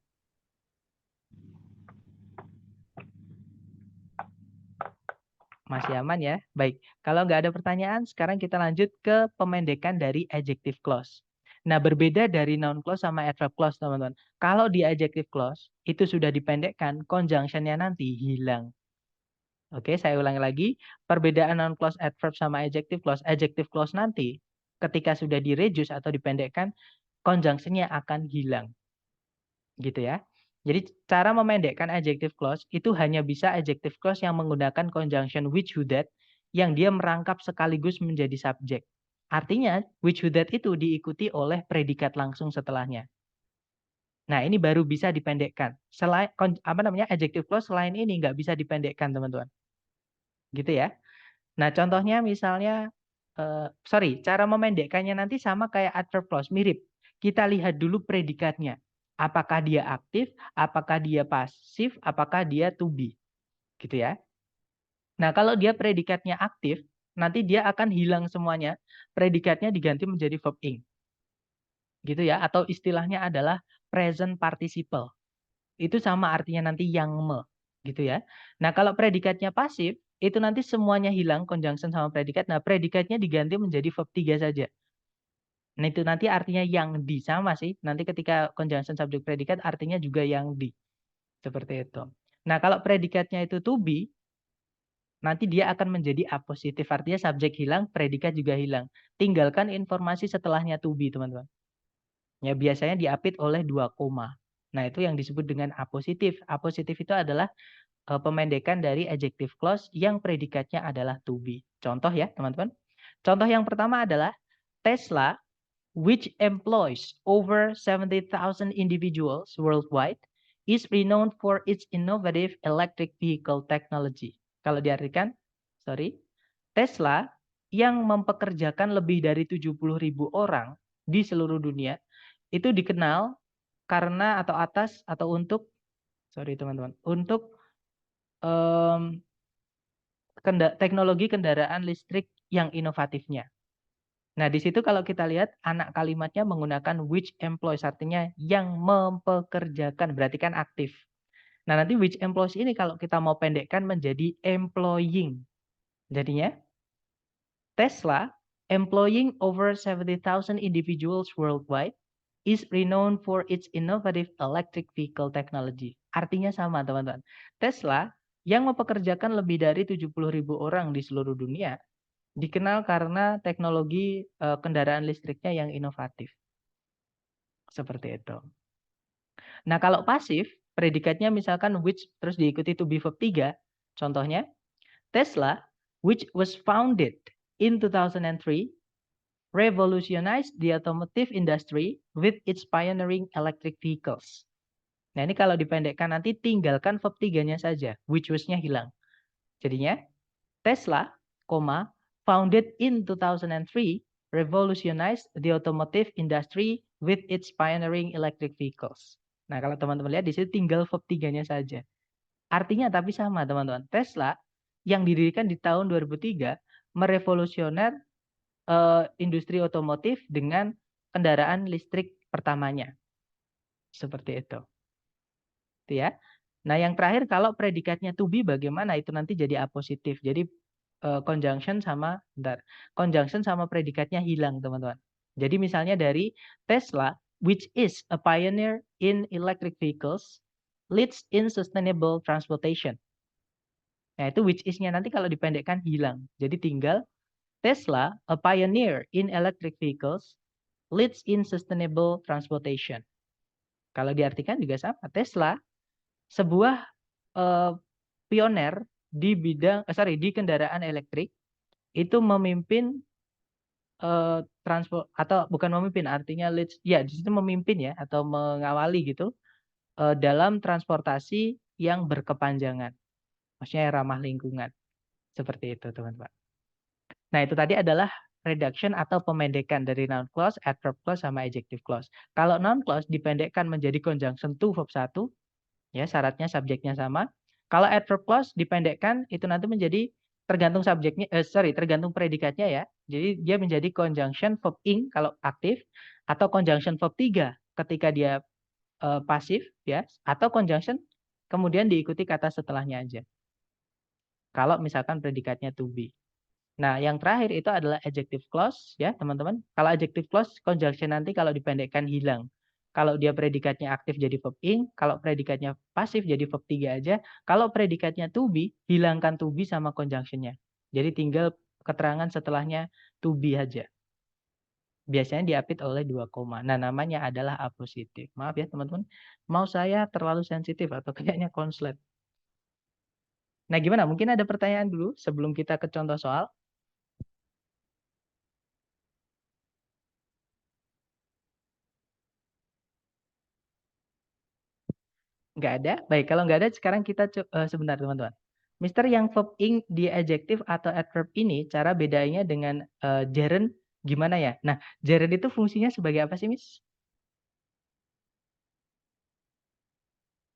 Masih aman ya? Baik, kalau nggak ada pertanyaan, sekarang kita lanjut ke pemendekan dari adjective clause. Nah, berbeda dari noun clause sama adverb clause, teman-teman. Kalau di adjective clause, itu sudah dipendekkan, conjunction-nya nanti hilang. Oke, saya ulangi lagi. Perbedaan noun clause, adverb sama adjective clause nanti, ketika sudah di-reduce atau dipendekkan, conjunction-nya akan hilang. Gitu ya. Jadi cara memendekkan adjective clause itu hanya bisa adjective clause yang menggunakan conjunction which who that yang dia merangkap sekaligus menjadi subjek. Artinya which who that itu diikuti oleh predikat langsung setelahnya. Nah, ini baru bisa dipendekkan. Selain adjective clause selain ini nggak bisa dipendekkan, teman-teman. Gitu ya. Nah, contohnya misalnya cara memendekkannya nanti sama kayak adverb clause, mirip. Kita lihat dulu predikatnya. Apakah dia aktif, apakah dia pasif, apakah dia to be. Gitu ya. Nah, kalau dia predikatnya aktif, nanti dia akan hilang semuanya. Predikatnya diganti menjadi verb ing. Gitu ya, atau istilahnya adalah present participle. Itu sama artinya nanti yang me, gitu ya. Nah, kalau predikatnya pasif, itu nanti semuanya hilang, conjunction sama predikat. Nah, predikatnya diganti menjadi verb 3 saja. Nah, itu nanti artinya yang di, sama sih. Nanti ketika conjunction subject predikat artinya juga yang di. Seperti itu. Nah, kalau predikatnya itu to be, nanti dia akan menjadi apositif. Artinya subjek hilang, predikat juga hilang. Tinggalkan informasi setelahnya to be, teman-teman. Ya, biasanya diapit oleh 2 koma. Nah, itu yang disebut dengan apositif. Apositif itu adalah pemendekan dari adjective clause yang predikatnya adalah to be. Contoh ya, teman-teman. Contoh yang pertama adalah Tesla, which employs over 70,000 individuals worldwide, is renowned for its innovative electric vehicle technology. Kalau diartikan, Tesla yang mempekerjakan lebih dari 70.000 orang di seluruh dunia, itu dikenal karena atau atas atau untuk, teman-teman, untuk teknologi kendaraan listrik yang inovatifnya. Nah, di situ kalau kita lihat anak kalimatnya menggunakan which employs, artinya yang mempekerjakan, berarti kan aktif. Nah, nanti which employs ini kalau kita mau pendekkan menjadi employing. Jadinya Tesla employing over 70,000 individuals worldwide is renowned for its innovative electric vehicle technology. Artinya sama, teman-teman. Tesla yang mempekerjakan lebih dari 70.000 orang di seluruh dunia dikenal karena teknologi kendaraan listriknya yang inovatif. Seperti itu. Nah, kalau pasif, predikatnya misalkan which terus diikuti to be verb 3. Contohnya, Tesla, which was founded in 2003, revolutionized the automotive industry with its pioneering electric vehicles. Nah, ini kalau dipendekkan nanti tinggalkan verb 3-nya saja, which was-nya hilang. Jadinya, Tesla, founded in 2003, revolutionized the automotive industry with its pioneering electric vehicles. Nah, kalau teman-teman lihat di sini tinggal verb 3-nya saja. Artinya tapi sama, teman-teman. Tesla yang didirikan di tahun 2003 merevolusioner industri otomotif dengan kendaraan listrik pertamanya. Seperti itu. Itu ya. Nah, yang terakhir kalau predikatnya to be bagaimana, itu nanti jadi apositif. Jadi conjunction sama predikatnya hilang, teman-teman. Jadi misalnya dari Tesla, which is a pioneer in electric vehicles, leads in sustainable transportation. Nah, itu which is-nya nanti kalau dipendekkan hilang. Jadi tinggal Tesla, a pioneer in electric vehicles, leads in sustainable transportation. Kalau diartikan juga sama. Tesla, sebuah pioner di bidang, di kendaraan elektrik, itu memimpin transport, atau bukan memimpin, artinya leads, ya di situ memimpin ya, atau mengawali gitu, dalam transportasi yang berkepanjangan, maksudnya yang ramah lingkungan, seperti itu teman-teman. Nah itu tadi adalah reduction atau pemendekan dari noun clause, adverb clause, sama adjective clause. Kalau noun clause dipendekkan menjadi conjunction to verb 1, ya syaratnya subjeknya sama. Kalau adverb clause dipendekkan itu nanti menjadi tergantung subjeknya, tergantung predikatnya ya. Jadi dia menjadi conjunction verb ing kalau aktif, atau conjunction verb 3 ketika dia pasif ya, atau conjunction kemudian diikuti kata setelahnya aja. Kalau misalkan predikatnya to be. Nah, yang terakhir itu adalah adjective clause ya, teman-teman. Kalau adjective clause conjunction nanti kalau dipendekkan hilang. Kalau dia predikatnya aktif jadi verb ing, kalau predikatnya pasif jadi verb 3 aja. Kalau predikatnya to be, hilangkan to be sama conjunctionnya. Jadi tinggal keterangan setelahnya to be aja. Biasanya diapit oleh 2 koma. Nah, namanya adalah apositif. Maaf ya, teman-teman. Mau saya terlalu sensitif atau kayaknya konslet. Nah, gimana? Mungkin ada pertanyaan dulu sebelum kita ke contoh soal. Nggak ada? Baik, kalau nggak ada, sekarang kita sebentar teman-teman. Mister, yang verb ing di adjective atau adverb ini, cara bedanya dengan gerund gimana ya? Nah, gerund itu fungsinya sebagai apa sih, Miss?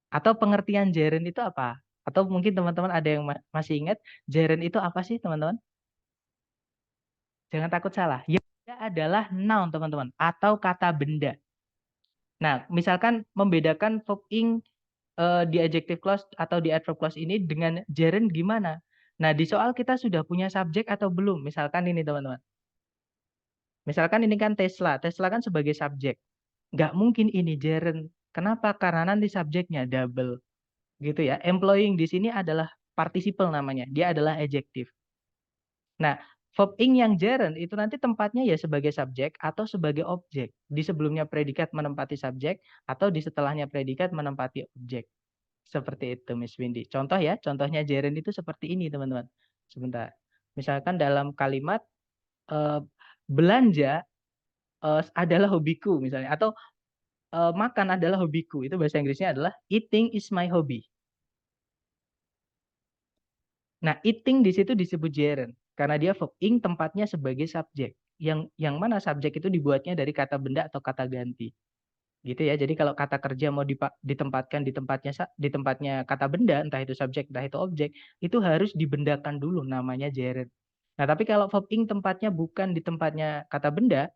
Atau pengertian gerund itu apa? Atau mungkin teman-teman ada yang masih ingat, gerund itu apa sih, teman-teman? Jangan takut salah. Yang adalah noun, teman-teman, atau kata benda. Nah, misalkan membedakan verb ing di adjective clause atau di adverb clause ini dengan gerund gimana? Nah, di soal kita sudah punya subjek atau belum? Misalkan ini teman-teman. Misalkan ini kan Tesla. Tesla kan sebagai subjek. Nggak mungkin ini gerund. Kenapa? Karena nanti subjeknya double. Gitu ya. Employing di sini adalah participle namanya. Dia adalah adjective. Nah, verb ing yang gerund itu nanti tempatnya ya sebagai subjek atau sebagai objek. Di sebelumnya predikat menempati subjek atau di setelahnya predikat menempati objek. Seperti itu, Miss Windy. Contoh ya, contohnya gerund itu seperti ini, teman-teman. Sebentar. Misalkan dalam kalimat belanja adalah hobiku misalnya, atau makan adalah hobiku. Itu bahasa Inggrisnya adalah eating is my hobby. Nah, eating di situ disebut gerund karena dia verb ing tempatnya sebagai subjek. Yang mana subjek itu dibuatnya dari kata benda atau kata ganti. Gitu ya. Jadi kalau kata kerja mau ditempatkan di tempatnya kata benda, entah itu subjek, entah itu objek, itu harus dibendakan dulu namanya gerund. Nah, tapi kalau verb ing tempatnya bukan di tempatnya kata benda,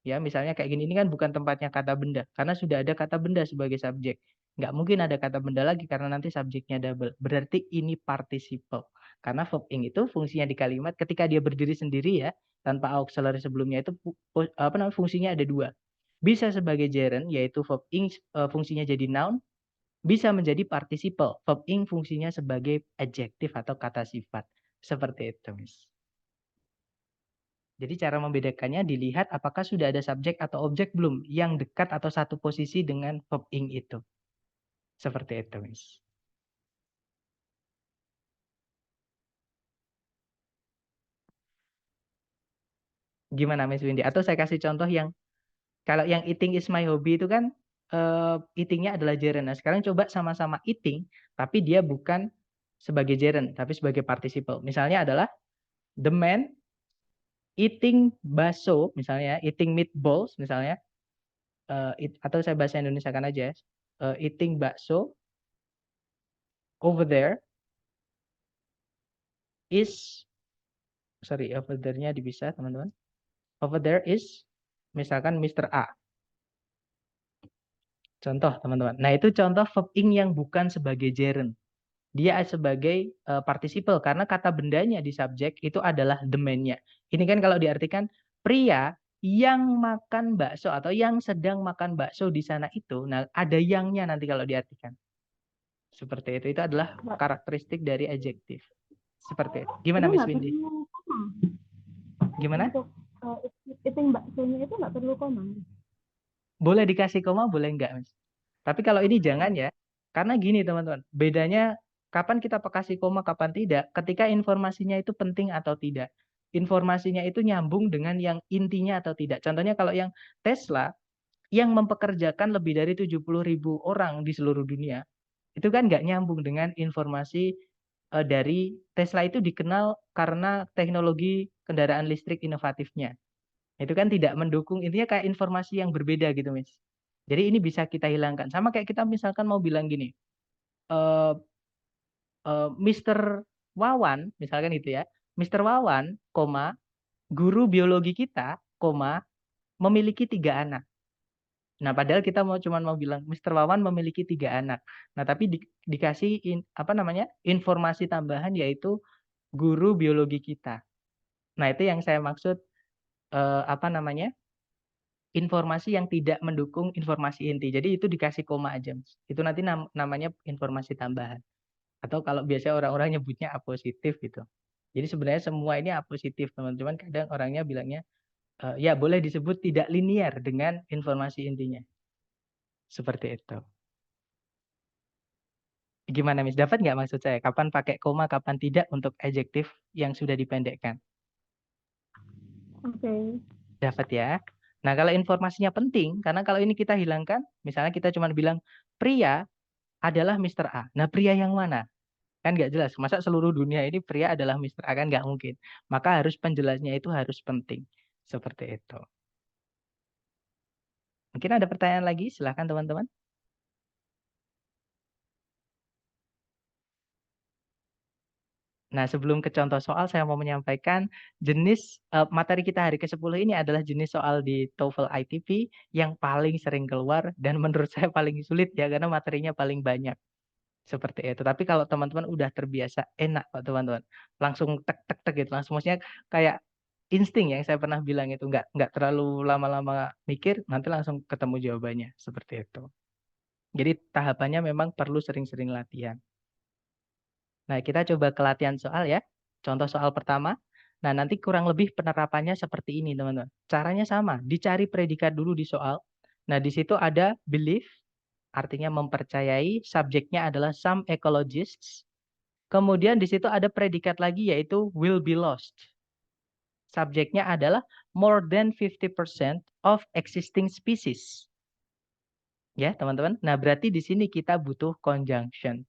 ya misalnya kayak gini, ini kan bukan tempatnya kata benda karena sudah ada kata benda sebagai subjek. Nggak mungkin ada kata benda lagi karena nanti subjeknya double. Berarti ini participle. Karena verb ing itu fungsinya di kalimat ketika dia berdiri sendiri ya, tanpa auxiliary sebelumnya itu fungsinya ada dua. Bisa sebagai gerund, yaitu verb ing fungsinya jadi noun, bisa menjadi participle. Verb ing fungsinya sebagai adjektif atau kata sifat. Seperti itu, Miss. Jadi cara membedakannya dilihat apakah sudah ada subjek atau objek belum yang dekat atau satu posisi dengan verb ing itu. Seperti itu, Miss. Gimana, Miss Windy? Atau saya kasih contoh yang kalau yang eating is my hobby itu kan eatingnya adalah gerund. Nah, sekarang coba sama-sama eating, tapi dia bukan sebagai gerund, tapi sebagai participle. Misalnya adalah the man eating bakso, misalnya eating meatballs, misalnya, atau saya bahasa Indonesia kan aja, eating bakso over there is, over there-nya dipisah teman-teman. Over there is, misalkan Mr. A. Contoh teman-teman. Nah itu contoh verb ing yang bukan sebagai gerund. Dia sebagai participle karena kata bendanya di subjek itu adalah the man-nya. Ini kan kalau diartikan pria yang makan bakso atau yang sedang makan bakso di sana itu, nah ada yangnya nanti kalau diartikan. Seperti itu adalah karakteristik dari adjektif. Seperti itu. Gimana, Itu Miss nggak Windy? perlu koma. Gimana? Untuk eating baksonya itu nggak perlu koma. Boleh dikasih koma, boleh enggak, Miss? Tapi kalau ini jangan ya. Karena gini teman-teman, bedanya kapan kita kasih koma, kapan tidak, ketika informasinya itu penting atau tidak. Informasinya itu nyambung dengan yang intinya atau tidak. Contohnya kalau yang Tesla, yang mempekerjakan lebih dari 70.000 orang di seluruh dunia, itu kan nggak nyambung dengan informasi dari Tesla itu dikenal karena teknologi kendaraan listrik inovatifnya. Itu kan tidak mendukung, intinya kayak informasi yang berbeda gitu, Miss. Jadi ini bisa kita hilangkan. Sama kayak kita misalkan mau bilang gini, eh Mr. Wawan, misalkan itu ya, Mr. Wawan, koma, guru biologi kita, koma, memiliki 3 anak. Nah, padahal kita cuma mau bilang Mr. Wawan memiliki 3 anak. Nah, tapi dikasih informasi tambahan yaitu guru biologi kita. Nah, itu yang saya maksud informasi yang tidak mendukung informasi inti. Jadi itu dikasih koma aja, Mas. Itu nanti namanya informasi tambahan. Atau kalau biasanya orang-orang nyebutnya apositif gitu. Jadi sebenarnya semua ini apositif, teman-teman. Kadang orangnya bilangnya ya boleh disebut tidak linear dengan informasi intinya. Seperti itu. Gimana, Miss? Dapat nggak maksud saya? Kapan pakai koma, kapan tidak untuk adjektif yang sudah dipendekkan? Oke. Dapat ya. Nah, kalau informasinya penting, karena kalau ini kita hilangkan, misalnya kita cuma bilang pria adalah Mr. A. Nah, pria yang mana? Kan nggak jelas. Masa seluruh dunia ini pria adalah Mr. A? Kan nggak mungkin. Maka harus penjelasnya itu harus penting. Seperti itu. Mungkin ada pertanyaan lagi? Silahkan teman-teman. Nah, sebelum ke contoh soal, saya mau menyampaikan jenis materi kita hari ke-10 ini adalah jenis soal di TOEFL ITP yang paling sering keluar dan menurut saya paling sulit ya, karena materinya paling banyak. Seperti itu. Tapi kalau teman-teman udah terbiasa, enak kok teman-teman. Langsung tek tek tek gitu. Langsung maksudnya kayak insting yang saya pernah bilang itu nggak terlalu lama-lama mikir, nanti langsung ketemu jawabannya. Seperti itu. Jadi tahapannya memang perlu sering-sering latihan. Nah, kita coba ke latihan soal ya. Contoh soal pertama. Nah, nanti kurang lebih penerapannya seperti ini, teman-teman. Caranya sama, dicari predikat dulu di soal. Nah, di situ ada belief, artinya mempercayai, subjeknya adalah some ecologists. Kemudian di situ ada predikat lagi yaitu will be lost. Subjeknya adalah more than 50% of existing species. Ya, teman-teman. Nah, berarti di sini kita butuh conjunction.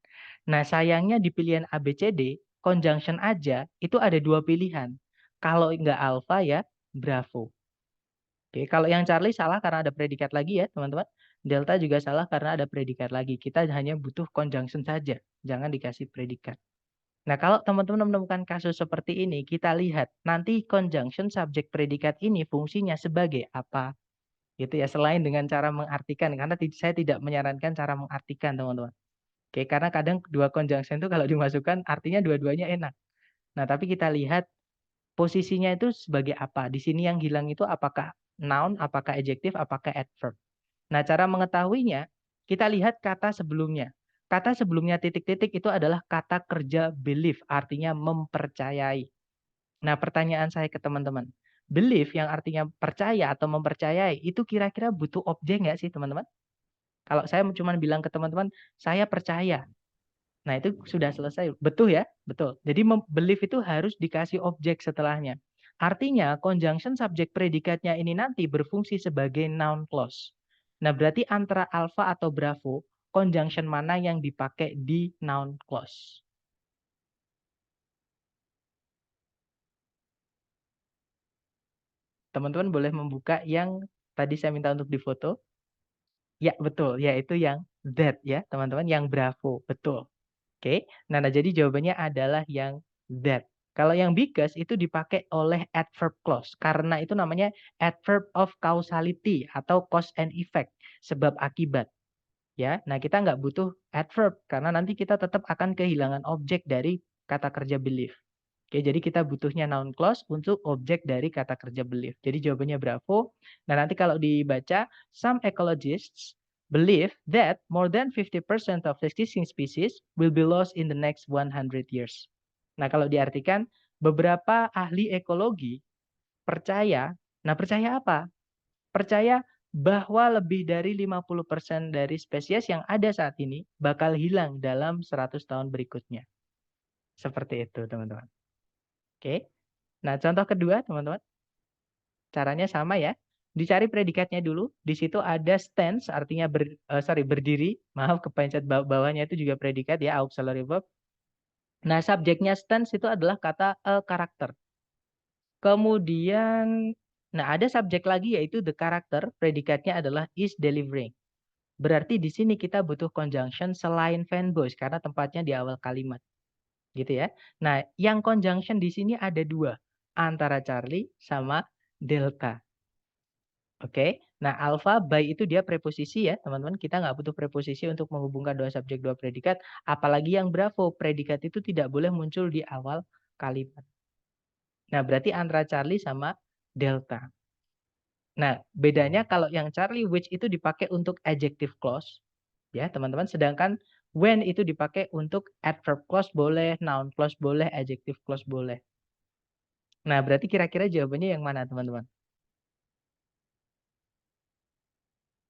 Nah, sayangnya di pilihan ABCD, conjunction aja itu ada 2 pilihan. Kalau nggak alpha ya, Bravo. Oke, kalau yang Charlie salah karena ada predikat lagi ya, teman-teman. Delta juga salah karena ada predikat lagi. Kita hanya butuh conjunction saja, jangan dikasih predikat. Nah, kalau teman-teman menemukan kasus seperti ini, kita lihat nanti conjunction subjek predikat ini fungsinya sebagai apa? Gitu ya, selain dengan cara mengartikan, karena saya tidak menyarankan cara mengartikan, teman-teman. Oke, karena kadang dua conjunction itu kalau dimasukkan artinya dua-duanya enak. Nah, tapi kita lihat posisinya itu sebagai apa. Di sini yang hilang itu apakah noun, apakah adjektif, apakah adverb. Nah, cara mengetahuinya, kita lihat kata sebelumnya. Kata sebelumnya titik-titik itu adalah kata kerja believe, artinya mempercayai. Nah, pertanyaan saya ke teman-teman. Believe yang artinya percaya atau mempercayai, itu kira-kira butuh objek nggak sih, teman-teman? Kalau saya cuma bilang ke teman-teman, saya percaya. Nah, itu sudah selesai. Betul ya? Betul. Jadi believe itu harus dikasih objek setelahnya. Artinya, conjunction subjek predikatnya ini nanti berfungsi sebagai noun clause. Nah, berarti antara alpha atau bravo, conjunction mana yang dipakai di noun clause? Teman-teman boleh membuka yang tadi saya minta untuk difoto. Ya, betul. Yaitu yang that ya, teman-teman. Yang bravo. Betul. Oke. Nah, jadi jawabannya adalah yang that. Kalau yang because itu dipakai oleh adverb clause. Karena itu namanya adverb of causality atau cause and effect. Sebab akibat. Ya, nah kita nggak butuh adverb. Karena nanti kita tetap akan kehilangan objek dari kata kerja believe. Oke, jadi kita butuhnya noun clause untuk objek dari kata kerja believe. Jadi jawabannya bravo. Nah, nanti kalau dibaca, some ecologists believe that more than 50% of existing species will be lost in the next 100 years. Nah, kalau diartikan, beberapa ahli ekologi percaya, nah percaya apa? Percaya bahwa lebih dari 50% dari spesies yang ada saat ini bakal hilang dalam 100 tahun berikutnya. Seperti itu, teman-teman. Oke. Nah, contoh kedua, teman-teman. Caranya sama ya. Dicari predikatnya dulu. Di situ ada stance, artinya berdiri. Maaf, kepencet bawahnya itu juga predikat ya, auxiliary verb. Nah, subjeknya stance itu adalah kata karakter. Kemudian, nah ada subjek lagi yaitu the character. Predikatnya adalah is delivering. Berarti di sini kita butuh conjunction selain fanboys karena tempatnya di awal kalimat. Gitu ya. Nah, yang conjunction di sini ada dua. Antara Charlie sama Delta. Oke. Nah, alpha by itu dia preposisi ya, teman-teman. Kita nggak butuh preposisi untuk menghubungkan dua subjek, dua predikat. Apalagi yang bravo, predikat itu tidak boleh muncul di awal kalimat. Nah, berarti antara Charlie sama Delta. Nah, bedanya kalau yang Charlie which itu dipakai untuk adjective clause. Ya, teman-teman. Sedangkan when itu dipakai untuk adverb clause boleh, noun clause boleh, adjective clause boleh. Nah, berarti kira-kira jawabannya yang mana, teman-teman?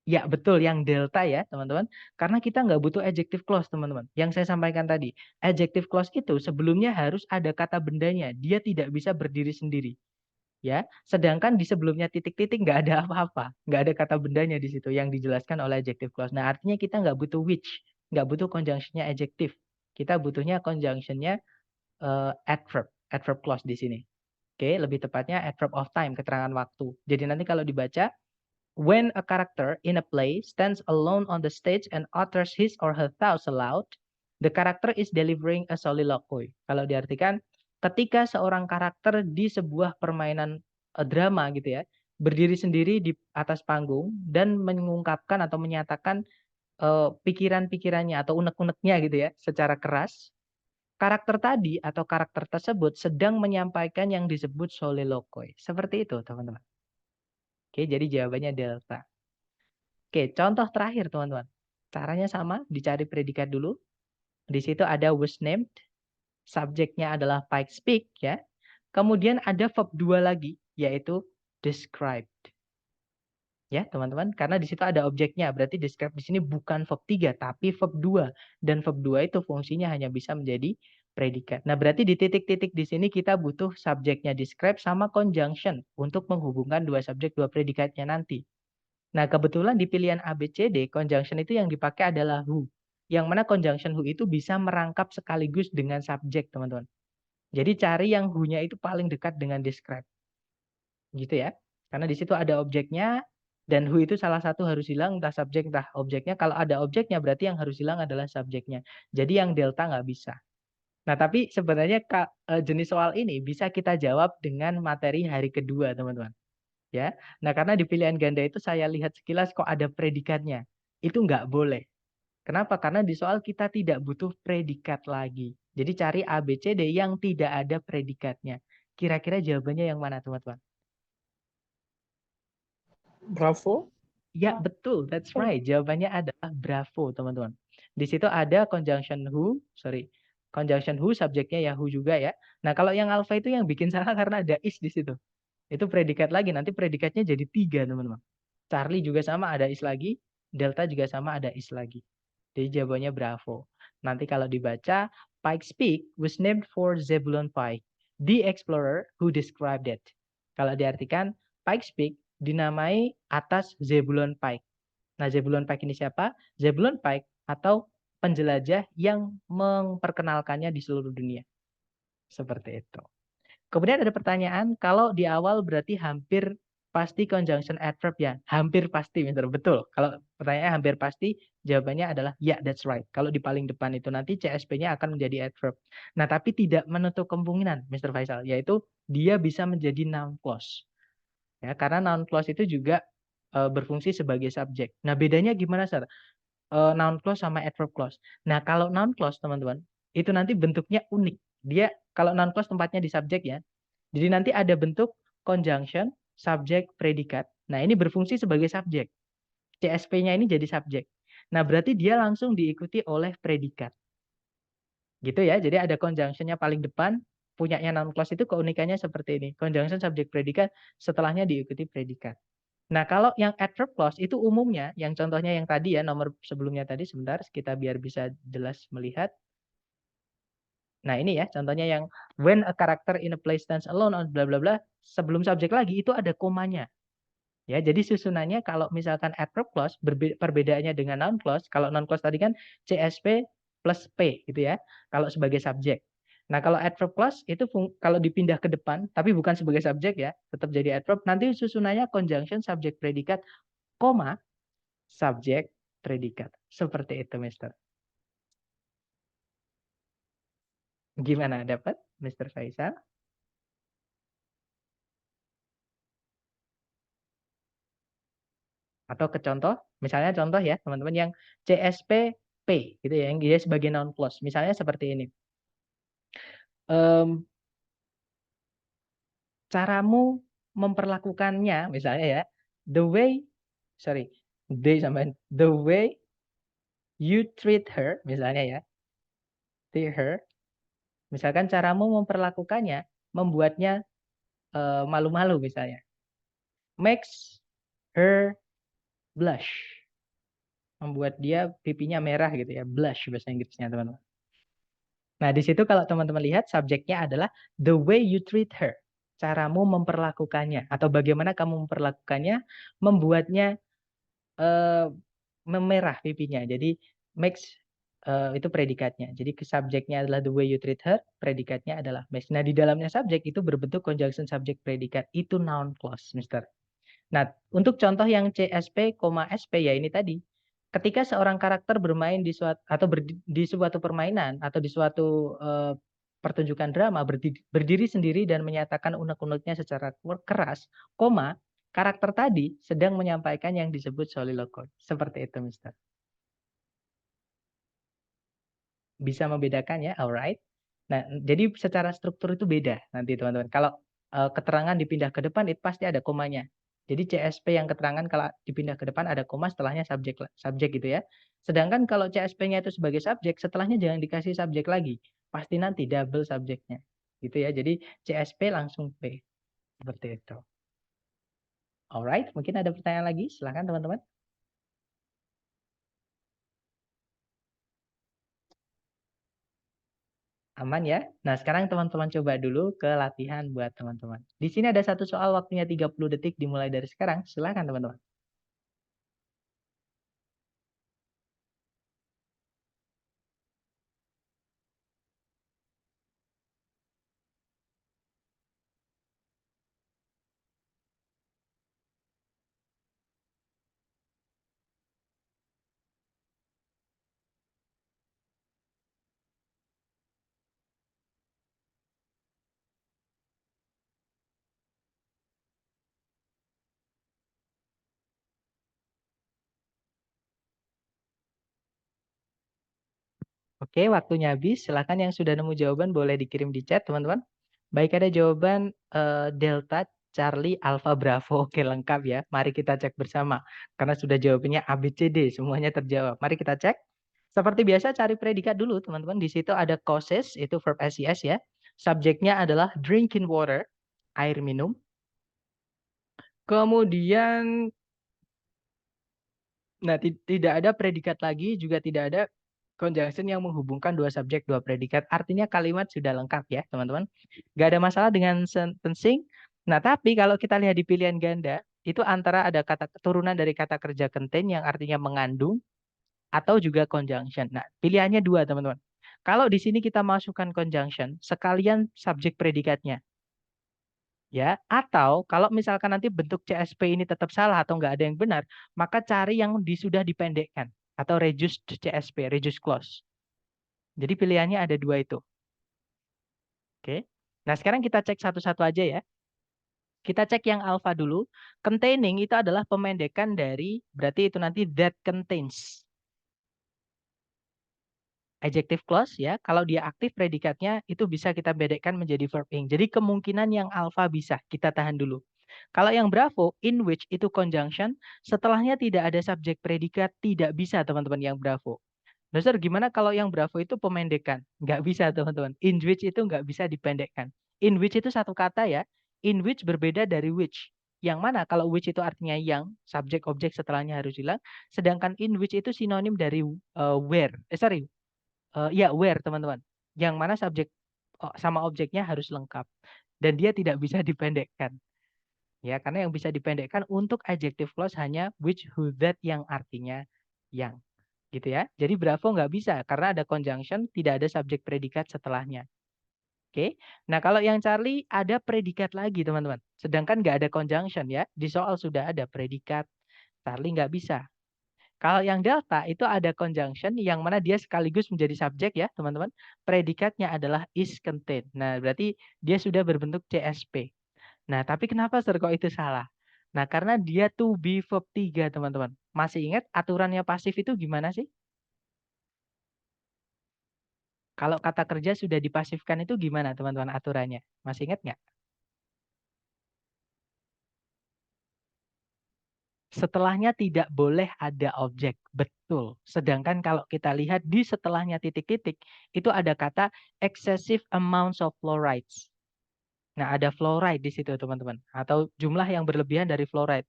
Ya, betul. Yang delta ya, teman-teman. Karena kita nggak butuh adjective clause, teman-teman. Yang saya sampaikan tadi. Adjective clause itu sebelumnya harus ada kata bendanya. Dia tidak bisa berdiri sendiri. Ya, sedangkan di sebelumnya titik-titik nggak ada apa-apa. Nggak ada kata bendanya di situ yang dijelaskan oleh adjective clause. Nah, artinya kita nggak butuh which. Nggak butuh conjunctionnya adjective. Kita butuhnya conjunctionnya adverb. Adverb clause di sini. Oke, lebih tepatnya adverb of time, keterangan waktu. Jadi nanti kalau dibaca, when a character in a play stands alone on the stage and utters his or her thoughts aloud, the character is delivering a soliloquy. Kalau diartikan, ketika seorang karakter di sebuah permainan drama gitu ya, berdiri sendiri di atas panggung dan mengungkapkan atau menyatakan pikiran-pikirannya atau unek-uneknya gitu ya, secara keras, karakter tadi atau karakter tersebut sedang menyampaikan yang disebut soliloquy. Seperti itu, teman-teman. Oke, jadi jawabannya delta. Oke, contoh terakhir teman-teman. Caranya sama, dicari predikat dulu. Di situ ada was named, subjeknya adalah Pike speak ya. Kemudian ada verb 2 lagi, yaitu described. Ya, teman-teman, karena di situ ada objeknya, berarti describe di sini bukan verb 3, tapi verb 2. Dan verb 2 itu fungsinya hanya bisa menjadi predikat. Nah, berarti di titik-titik di sini kita butuh subjeknya describe sama conjunction untuk menghubungkan dua subjek, dua predikatnya nanti. Nah, kebetulan di pilihan A, B, C, D, conjunction itu yang dipakai adalah who. Yang mana conjunction who itu bisa merangkap sekaligus dengan subjek, teman-teman. Jadi cari yang who-nya itu paling dekat dengan describe. Gitu ya. Karena di situ ada objeknya, dan who itu salah satu harus hilang, entah subjek, entah objeknya. Kalau ada objeknya, berarti yang harus hilang adalah subjeknya. Jadi yang delta nggak bisa. Nah, tapi sebenarnya jenis soal ini bisa kita jawab dengan materi hari kedua, teman-teman. Ya. Nah, karena di pilihan ganda itu saya lihat sekilas kok ada predikatnya. Itu nggak boleh. Kenapa? Karena di soal kita tidak butuh predikat lagi. Jadi cari A, B, C, D yang tidak ada predikatnya. Kira-kira jawabannya yang mana, teman-teman? Bravo. Ya, betul. That's right. Jawabannya adalah bravo, teman-teman. Di situ ada conjunction who, conjunction who, subjeknya ya who juga ya. Nah, kalau yang alpha itu yang bikin salah karena ada is di situ. Itu predikat lagi, nanti predikatnya jadi 3, teman-teman. Charlie juga sama ada is lagi, Delta juga sama ada is lagi. Jadi jawabannya bravo. Nanti kalau dibaca, Pike's Peak was named for Zebulon Pike, the explorer who described it. Kalau diartikan, Pike's Peak dinamai atas Zebulon Pike. Nah, Zebulon Pike ini siapa? Zebulon Pike atau penjelajah yang memperkenalkannya di seluruh dunia. Seperti itu. Kemudian ada pertanyaan, kalau di awal berarti hampir pasti conjunction adverb ya? Hampir pasti, Mister. Betul. Kalau pertanyaannya hampir pasti, jawabannya adalah ya, that's right. Kalau di paling depan itu nanti CSP-nya akan menjadi adverb. Nah, tapi tidak menutup kemungkinan, Mr. Faisal, yaitu dia bisa menjadi noun clause. Ya, karena noun clause itu juga berfungsi sebagai subjek. Nah, bedanya gimana, Sir? Noun clause sama adverb clause. Nah, kalau noun clause, teman-teman, itu nanti bentuknya unik. Dia kalau noun clause tempatnya di subjek ya. Jadi nanti ada bentuk conjunction, subjek, predikat. Nah, ini berfungsi sebagai subjek. CSP-nya ini jadi subjek. Nah, berarti dia langsung diikuti oleh predikat. Gitu ya. Jadi ada conjunction-nya paling depan, punyanya noun clause itu keunikannya seperti ini. Conjunction, subjek, predikat, setelahnya diikuti predikat. Nah, kalau yang adverb clause itu umumnya, yang contohnya yang tadi ya, nomor sebelumnya tadi, sebentar, kita biar bisa jelas melihat. Nah, ini ya, contohnya yang when a character in a play stands alone on bla bla bla, sebelum subjek lagi itu ada komanya. Ya, jadi susunannya kalau misalkan adverb clause perbedaannya dengan noun clause, kalau noun clause tadi kan CSP plus P gitu ya, kalau sebagai subjek. Nah, kalau adverb clause itu kalau dipindah ke depan tapi bukan sebagai subjek ya, tetap jadi adverb, nanti susunannya conjunction subjek predikat koma subjek predikat. Seperti itu, Mister. Gimana, dapat, Mister Faisal? Atau ke contoh, misalnya contoh ya, teman-teman yang CSP P gitu ya, yang dia sebagai noun clause. Misalnya seperti ini. Caramu memperlakukannya, misalnya ya, the way you treat her, misalnya ya, treat her, misalkan caramu memperlakukannya membuatnya malu-malu misalnya, makes her blush, membuat dia pipinya merah gitu ya, blush bahasa Inggrisnya teman-teman. Nah, di situ kalau teman-teman lihat subjeknya adalah the way you treat her, caramu memperlakukannya atau bagaimana kamu memperlakukannya membuatnya memerah pipinya. Jadi makes itu predikatnya. Jadi subjeknya adalah the way you treat her, predikatnya adalah makes. Nah, di dalamnya subjek itu berbentuk conjunction subject predikat. Itu noun clause, Mister. Nah, untuk contoh yang CSP, SP ya ini tadi. Ketika seorang karakter bermain di suatu atau di suatu permainan atau di suatu pertunjukan drama berdiri sendiri dan menyatakan unek-uneknya secara keras, koma, karakter tadi sedang menyampaikan yang disebut soliloquy. Seperti itu, Mister. Bisa membedakan ya, alright. Nah, jadi secara struktur itu beda nanti teman-teman. Kalau keterangan dipindah ke depan itu pasti ada komanya. Jadi CSP yang keterangan kalau dipindah ke depan ada koma setelahnya subjek gitu ya. Sedangkan kalau CSP-nya itu sebagai subjek, setelahnya jangan dikasih subjek lagi. Pasti nanti double subjeknya. Gitu ya. Jadi CSP langsung P. Seperti itu. Alright, mungkin ada pertanyaan lagi? Silahkan teman-teman. Aman ya? Nah, sekarang teman-teman coba dulu ke latihan buat teman-teman. Di sini ada satu soal waktunya 30 detik dimulai dari sekarang. Silakan teman-teman. Oke, waktunya habis. Silakan yang sudah nemu jawaban boleh dikirim di chat, teman-teman. Baik, ada jawaban Delta, Charlie, Alpha, Bravo. Oke, lengkap ya. Mari kita cek bersama. Karena sudah jawabannya ABCD, semuanya terjawab. Mari kita cek. Seperti biasa, cari predikat dulu, teman-teman. Di situ ada causes, itu verb SES ya. Subjeknya adalah drinking water, air minum. Kemudian, nah tidak ada predikat lagi, juga tidak ada conjunction yang menghubungkan dua subjek, dua predikat. Artinya kalimat sudah lengkap ya, teman-teman. Nggak ada masalah dengan sentencing. Nah, tapi kalau kita lihat di pilihan ganda, itu antara ada kata keturunan dari kata kerja contain yang artinya mengandung, atau juga conjunction. Nah, pilihannya dua, teman-teman. Kalau di sini kita masukkan conjunction, sekalian subjek predikatnya. Ya, atau kalau misalkan nanti bentuk CSP ini tetap salah atau nggak ada yang benar, maka cari yang sudah dipendekkan atau reduced CSP, reduced clause. Jadi pilihannya ada dua itu. Oke. Nah, sekarang kita cek satu-satu aja ya. Kita cek yang alpha dulu. Containing itu adalah pemendekan dari, berarti itu nanti that contains. Adjective clause ya, kalau dia aktif predikatnya itu bisa kita bedekkan menjadi verb ing. Jadi kemungkinan yang alpha bisa, kita tahan dulu. Kalau yang bravo, in which itu conjunction, setelahnya tidak ada subjek predikat, tidak bisa teman-teman yang bravo. Dasar gimana kalau yang bravo itu pemendekan? Nggak bisa teman-teman. In which itu nggak bisa dipendekkan. In which itu satu kata ya. In which berbeda dari which. Yang mana kalau which itu artinya yang, subjek objek setelahnya harus hilang, sedangkan in which itu sinonim dari where. Ya where teman-teman. Yang mana subjek sama objeknya harus lengkap dan dia tidak bisa dipendekkan. Ya, karena yang bisa dipendekkan untuk adjective clause hanya which, who, that yang artinya yang. Gitu ya. Jadi Bravo nggak bisa karena ada conjunction, tidak ada subjek predikat setelahnya. Oke. Nah, kalau yang Charlie ada predikat lagi, teman-teman. Sedangkan nggak ada conjunction ya. Di soal sudah ada predikat. Charlie nggak bisa. Kalau yang Delta itu ada conjunction yang mana dia sekaligus menjadi subjek ya, teman-teman. Predikatnya adalah is contained. Nah, berarti dia sudah berbentuk CSP. Nah, tapi kenapa Sir kok itu salah? Nah, karena dia to be verb 3, teman-teman. Masih ingat aturannya pasif itu gimana sih? Kalau kata kerja sudah dipasifkan itu gimana teman-teman aturannya? Masih ingat nggak? Setelahnya tidak boleh ada objek. Betul. Sedangkan kalau kita lihat di setelahnya titik-titik, itu ada kata excessive amounts of fluorides. Nah, ada fluoride di situ teman-teman. Atau jumlah yang berlebihan dari fluoride.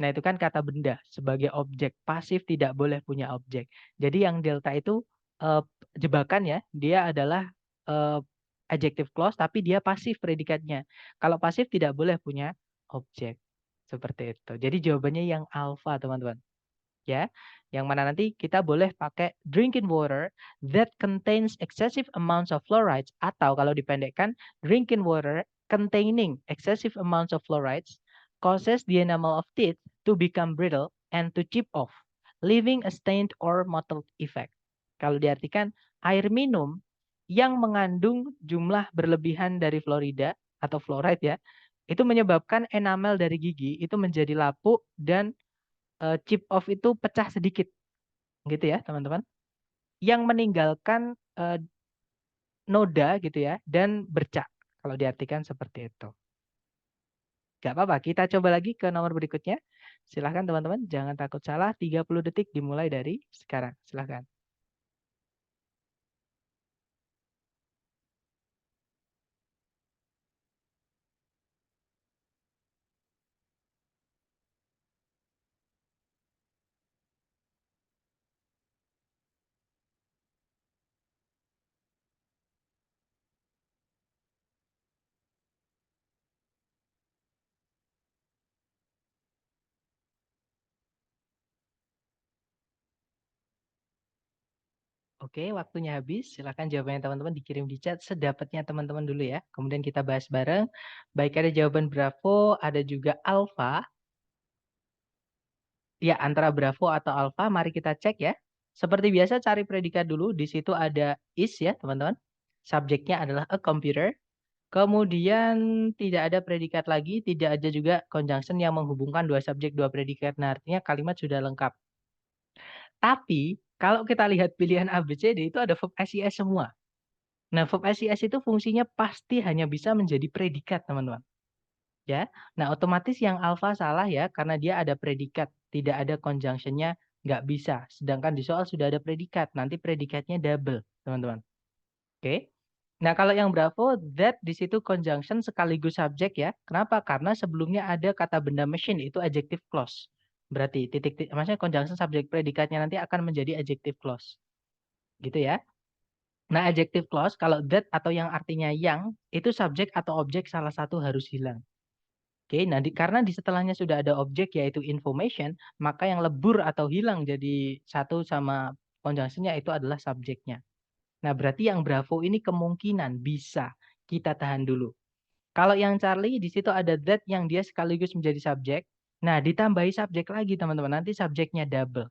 Nah, itu kan kata benda sebagai objek. Pasif tidak boleh punya objek. Jadi yang delta itu eh, jebakan ya. Dia adalah eh, adjective clause tapi dia pasif predikatnya. Kalau pasif tidak boleh punya objek. Seperti itu. Jadi jawabannya yang alpha, teman-teman. Ya. Yang mana nanti kita boleh pakai drinking water that contains excessive amounts of fluorides atau kalau dipendekkan drinking water containing excessive amounts of fluorides causes the enamel of teeth to become brittle and to chip off, leaving a stained or mottled effect. Kalau diartikan air minum yang mengandung jumlah berlebihan dari fluorida atau fluoride ya, itu menyebabkan enamel dari gigi itu menjadi lapuk dan chip off itu pecah sedikit, gitu ya teman-teman. Yang meninggalkan noda gitu ya dan bercak. Kalau diartikan seperti itu. Gak apa-apa, kita coba lagi ke nomor berikutnya. Silahkan teman-teman, jangan takut salah. 30 detik dimulai dari sekarang. Silahkan. Oke, waktunya habis. Silahkan jawabannya teman-teman dikirim di chat sedapatnya teman-teman dulu ya. Kemudian kita bahas bareng. Baik ada jawaban Bravo, ada juga Alpha. Ya, antara Bravo atau Alpha, mari kita cek ya. Seperti biasa cari predikat dulu. Di situ ada is ya teman-teman. Subjeknya adalah a computer. Kemudian tidak ada predikat lagi, tidak ada juga conjunction yang menghubungkan dua subjek, dua predikat. Nah, artinya kalimat sudah lengkap. Tapi, kalau kita lihat pilihan A, B, C, D itu ada verb SIS semua. Nah, verb SIS itu fungsinya pasti hanya bisa menjadi predikat, teman-teman. Ya. Nah, otomatis yang alfa salah ya, karena dia ada predikat. Tidak ada conjunction-nya, nggak bisa. Sedangkan di soal sudah ada predikat. Nanti predikatnya double, teman-teman. Oke. Nah, kalau yang Bravo, that di situ conjunction sekaligus subjek ya. Kenapa? Karena sebelumnya ada kata benda machine, itu adjective clause. Berarti maksudnya conjunction subjek predikatnya nanti akan menjadi adjective clause. Gitu ya. Nah, adjective clause kalau that atau yang artinya yang, itu subjek atau objek salah satu harus hilang. Oke, nah karena di setelahnya sudah ada objek yaitu information, maka yang lebur atau hilang jadi satu sama conjunction-nya itu adalah subjeknya. Nah, berarti yang Bravo ini kemungkinan bisa kita tahan dulu. Kalau yang Charlie di situ ada that yang dia sekaligus menjadi subjek. Nah, ditambahi subjek lagi teman-teman. Nanti subjeknya double.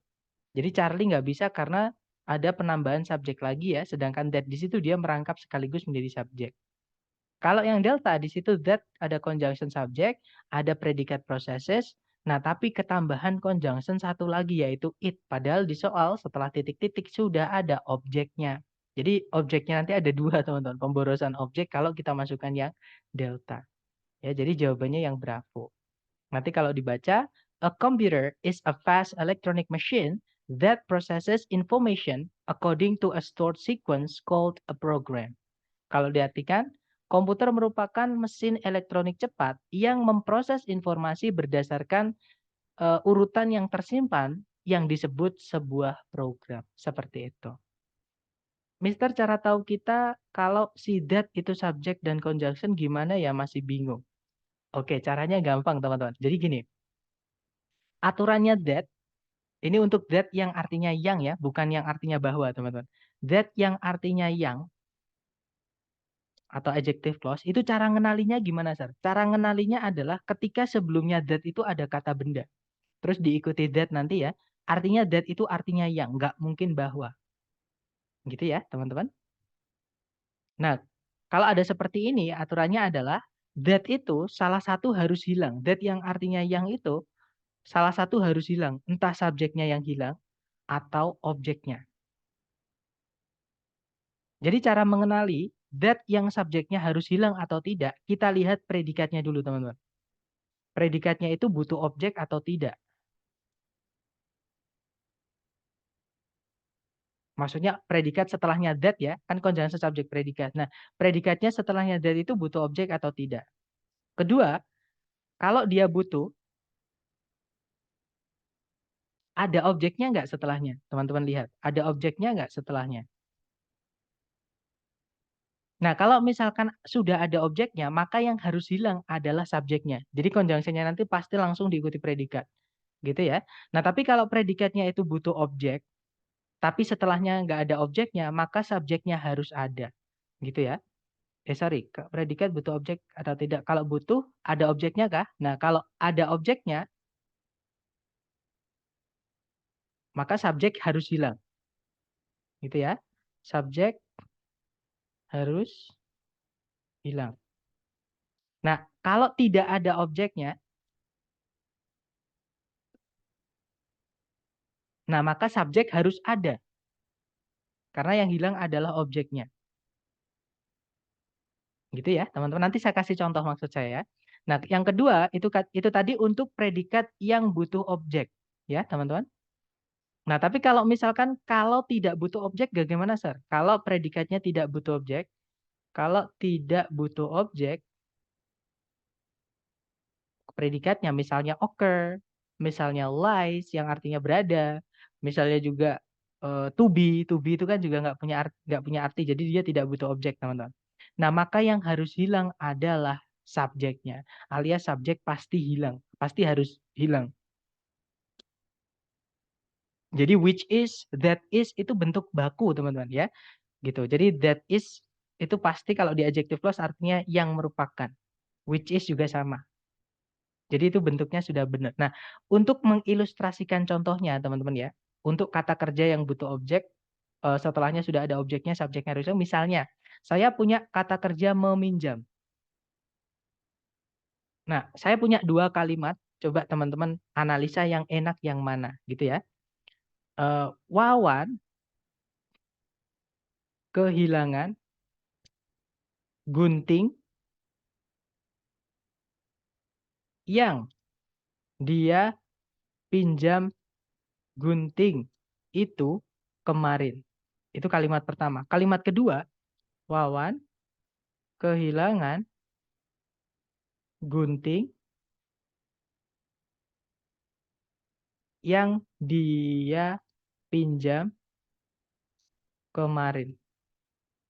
Jadi Charlie nggak bisa karena ada penambahan subjek lagi ya. Sedangkan that di situ dia merangkap sekaligus menjadi subjek. Kalau yang delta di situ that ada conjunction subject, ada predikat processes. Nah, tapi ketambahan conjunction satu lagi yaitu it. Padahal di soal setelah titik-titik sudah ada objeknya. Jadi objeknya nanti ada dua teman-teman. Pemborosan objek kalau kita masukkan yang delta. Ya, jadi jawabannya yang Bravo. Nanti kalau dibaca, a computer is a fast electronic machine that processes information according to a stored sequence called a program. Kalau diartikan, Komputer merupakan mesin elektronik cepat yang memproses informasi berdasarkan urutan yang tersimpan yang disebut sebuah program. Seperti itu. Mister, cara tahu kita kalau si that itu subjek dan conjunction gimana ya, masih bingung. Oke, caranya gampang teman-teman. Jadi gini, aturannya that, ini untuk that yang artinya yang ya, bukan yang artinya bahwa teman-teman. That yang artinya yang, atau adjective clause, itu cara ngenalinya gimana, Sir? Cara ngenalinya adalah ketika sebelumnya that itu ada kata benda. Terus diikuti that nanti ya, artinya that itu artinya yang, nggak mungkin bahwa. Gitu ya, teman-teman. Nah, kalau ada seperti ini, aturannya adalah that itu salah satu harus hilang. That yang artinya yang itu, salah satu harus hilang. Entah subjeknya yang hilang, atau objeknya. Jadi cara mengenali that yang subjeknya harus hilang atau tidak, kita lihat predikatnya dulu, teman-teman. Predikatnya itu butuh objek atau tidak. Maksudnya predikat setelahnya that ya, kan conjunction subjek predikat. Nah, predikatnya setelahnya that itu butuh objek atau tidak. Kedua, kalau dia butuh, ada objeknya nggak setelahnya? Teman-teman lihat, ada objeknya nggak setelahnya? Nah, kalau misalkan sudah ada objeknya, maka yang harus hilang adalah subjeknya. Jadi conjunctionnya nanti pasti langsung diikuti predikat. Gitu ya. Nah, tapi kalau predikatnya itu butuh objek, tapi setelahnya nggak ada objeknya, maka subjeknya harus ada. Gitu ya. Sorry, predikat butuh objek atau tidak? Kalau butuh, ada objeknya kah? Nah, kalau ada objeknya, maka subjek harus hilang. Gitu ya. Subjek harus hilang. Nah, kalau tidak ada objeknya, nah maka subjek harus ada. Karena yang hilang adalah objeknya. Gitu ya, teman-teman. Nanti saya kasih contoh maksud saya. Nah, yang kedua itu tadi untuk predikat yang butuh objek, ya, teman-teman. Nah, tapi kalau misalkan kalau tidak butuh objek bagaimana, Sir? Kalau predikatnya tidak butuh objek, kalau tidak butuh objek, predikatnya misalnya occur, misalnya lies yang artinya berada, misalnya juga to be itu kan juga nggak punya arti, jadi dia tidak butuh objek, teman-teman. Nah, maka yang harus hilang adalah subjeknya, alias subjek pasti hilang, pasti harus hilang. Jadi which is, that is itu bentuk baku, teman-teman ya, gitu. Jadi that is itu pasti kalau di adjective clause artinya yang merupakan, which is juga sama. Jadi itu bentuknya sudah benar. Nah, untuk mengilustrasikan contohnya, teman-teman ya, untuk kata kerja yang butuh objek, setelahnya sudah ada objeknya, subjeknya harusnya. Misalnya, saya punya kata kerja meminjam. Nah, saya punya dua kalimat. Coba teman-teman analisa yang enak yang mana, gitu ya. Wawan kehilangan gunting yang dia pinjam gunting itu kemarin. Itu kalimat pertama. Kalimat kedua, Wawan kehilangan gunting yang dia pinjam kemarin.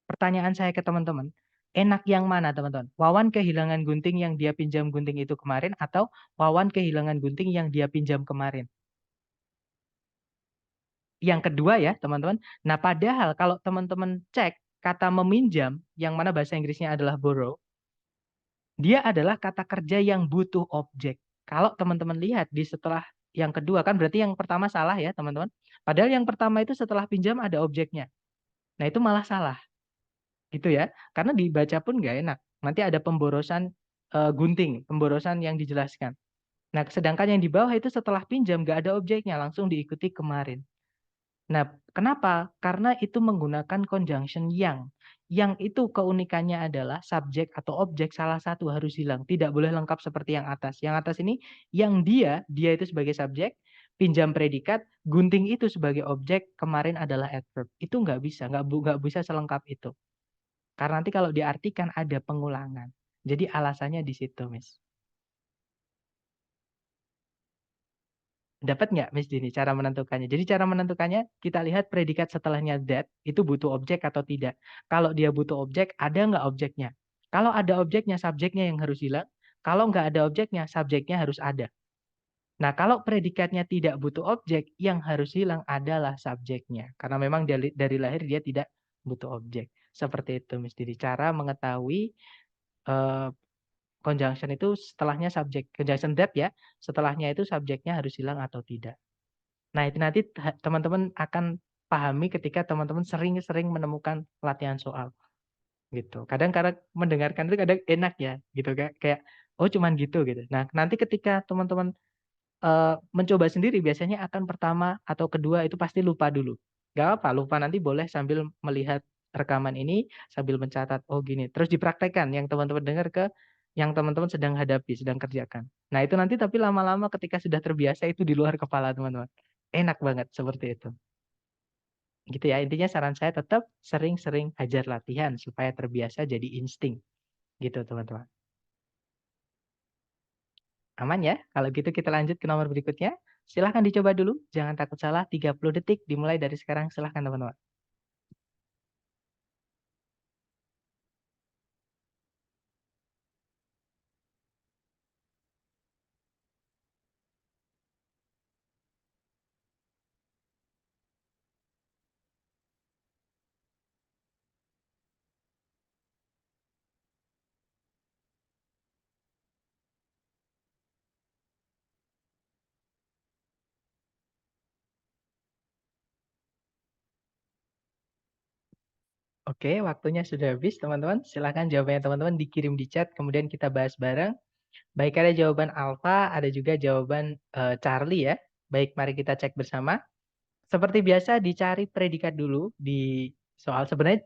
Pertanyaan saya ke teman-teman, enak yang mana teman-teman? Wawan kehilangan gunting yang dia pinjam gunting itu kemarin atau Wawan kehilangan gunting yang dia pinjam kemarin? Yang kedua ya teman-teman. Nah, padahal kalau teman-teman cek kata meminjam, yang mana bahasa Inggrisnya adalah borrow, dia adalah kata kerja yang butuh objek. Kalau teman-teman lihat di setelah yang kedua, kan berarti yang pertama salah ya teman-teman. Padahal yang pertama itu setelah pinjam ada objeknya. Nah, itu malah salah. Gitu ya. Karena dibaca pun nggak enak. Nanti ada pemborosan gunting, pemborosan yang dijelaskan. Nah, sedangkan yang di bawah itu setelah pinjam nggak ada objeknya, langsung diikuti kemarin. Nah, kenapa? Karena itu menggunakan conjunction yang. Yang itu keunikannya adalah subjek atau objek salah satu harus hilang. Tidak boleh lengkap seperti yang atas. Yang atas ini, yang dia itu sebagai subjek, pinjam predikat, gunting itu sebagai objek, kemarin adalah adverb. Itu nggak bisa, nggak bisa selengkap itu. Karena nanti kalau diartikan ada pengulangan. Jadi alasannya di situ, Miss. Dapat nggak, Miss Dini, cara menentukannya? Jadi cara menentukannya, kita lihat predikat setelahnya that, itu butuh objek atau tidak. Kalau dia butuh objek, ada nggak objeknya? Kalau ada objeknya, subjeknya yang harus hilang. Kalau nggak ada objeknya, subjeknya harus ada. Nah, kalau predikatnya tidak butuh objek, yang harus hilang adalah subjeknya. Karena memang dari lahir dia tidak butuh objek. Seperti itu, Miss Dini. Cara mengetahui eh, conjunction itu setelahnya subjek. Conjunction that ya, setelahnya itu subjeknya harus hilang atau tidak. Nah, itu nanti teman-teman akan pahami ketika teman-teman sering-sering menemukan latihan soal gitu. Kadang karena mendengarkan itu kadang enak ya gitu, kayak oh cuman gitu gitu. Nah, nanti ketika teman-teman mencoba sendiri biasanya akan pertama atau kedua itu pasti lupa dulu. Gak apa, lupa nanti boleh sambil melihat rekaman ini sambil mencatat oh gini. Terus dipraktekkan yang teman-teman dengar ke yang teman-teman sedang hadapi, sedang kerjakan. Nah, itu nanti tapi lama-lama ketika sudah terbiasa itu di luar kepala teman-teman. Enak banget seperti itu. Gitu ya. Intinya saran saya tetap sering-sering ajar latihan supaya terbiasa jadi insting. Gitu, teman-teman. Aman ya? Kalau gitu kita lanjut ke nomor berikutnya. Silahkan dicoba dulu. Jangan takut salah. 30 detik dimulai dari sekarang. Silahkan teman-teman. Oke, waktunya sudah habis teman-teman. Silahkan jawabannya teman-teman dikirim di chat. Kemudian kita bahas bareng. Baik ada jawaban Alfa, ada juga jawaban Charlie ya. Baik, mari kita cek bersama. Seperti biasa dicari predikat dulu di soal. Sebenarnya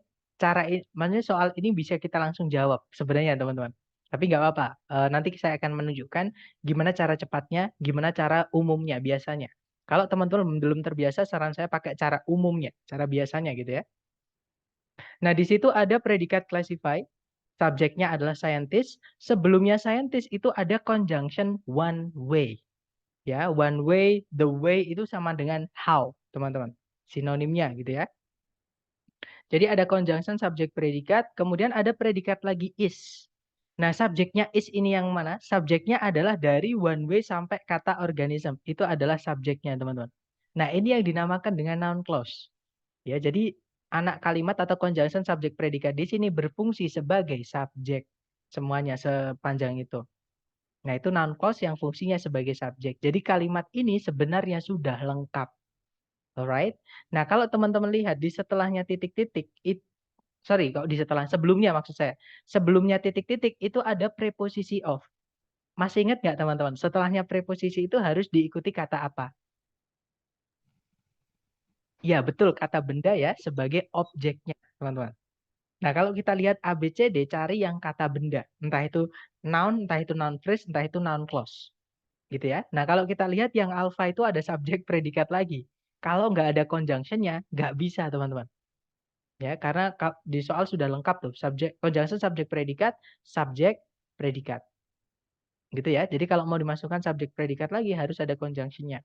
maksudnya soal ini bisa kita langsung jawab sebenarnya teman-teman. Tapi nggak apa-apa. Nanti saya akan menunjukkan gimana cara cepatnya, gimana cara umumnya biasanya. Kalau teman-teman belum terbiasa, saran saya pakai cara umumnya, cara biasanya gitu ya. Nah, di situ ada predikat classify, subjeknya adalah scientist. Sebelumnya scientist itu ada conjunction one way. Ya, one way, the way itu sama dengan how, teman-teman. Sinonimnya gitu ya. Jadi ada conjunction subjek predikat, kemudian ada predikat lagi is. Nah, subjeknya is ini yang mana? Subjeknya adalah dari one way sampai kata organism. Itu adalah subjeknya, teman-teman. Nah, ini yang dinamakan dengan noun clause. Ya, jadi anak kalimat atau conjunction subjek predikat di sini berfungsi sebagai subjek. Semuanya sepanjang itu. Nah, itu noun clause yang fungsinya sebagai subjek. Jadi kalimat ini sebenarnya sudah lengkap. Alright. Nah, kalau teman-teman lihat di setelahnya titik-titik, kalau di setelah sebelumnya maksud saya. Sebelumnya titik-titik itu ada preposisi of. Masih ingat nggak teman-teman? Setelahnya preposisi itu harus diikuti kata apa? Ya, betul, kata benda ya sebagai objeknya, teman-teman. Nah, kalau kita lihat ABCD, cari yang kata benda. Entah itu noun phrase, entah itu noun clause. Gitu ya. Nah, kalau kita lihat yang alpha itu ada subjek predikat lagi. Kalau nggak ada conjunction-nya, nggak bisa, teman-teman. Ya, karena di soal sudah lengkap tuh. Conjunction subjek predikat, subjek predikat. Gitu ya. Jadi kalau mau dimasukkan subjek predikat lagi, harus ada conjunction-nya.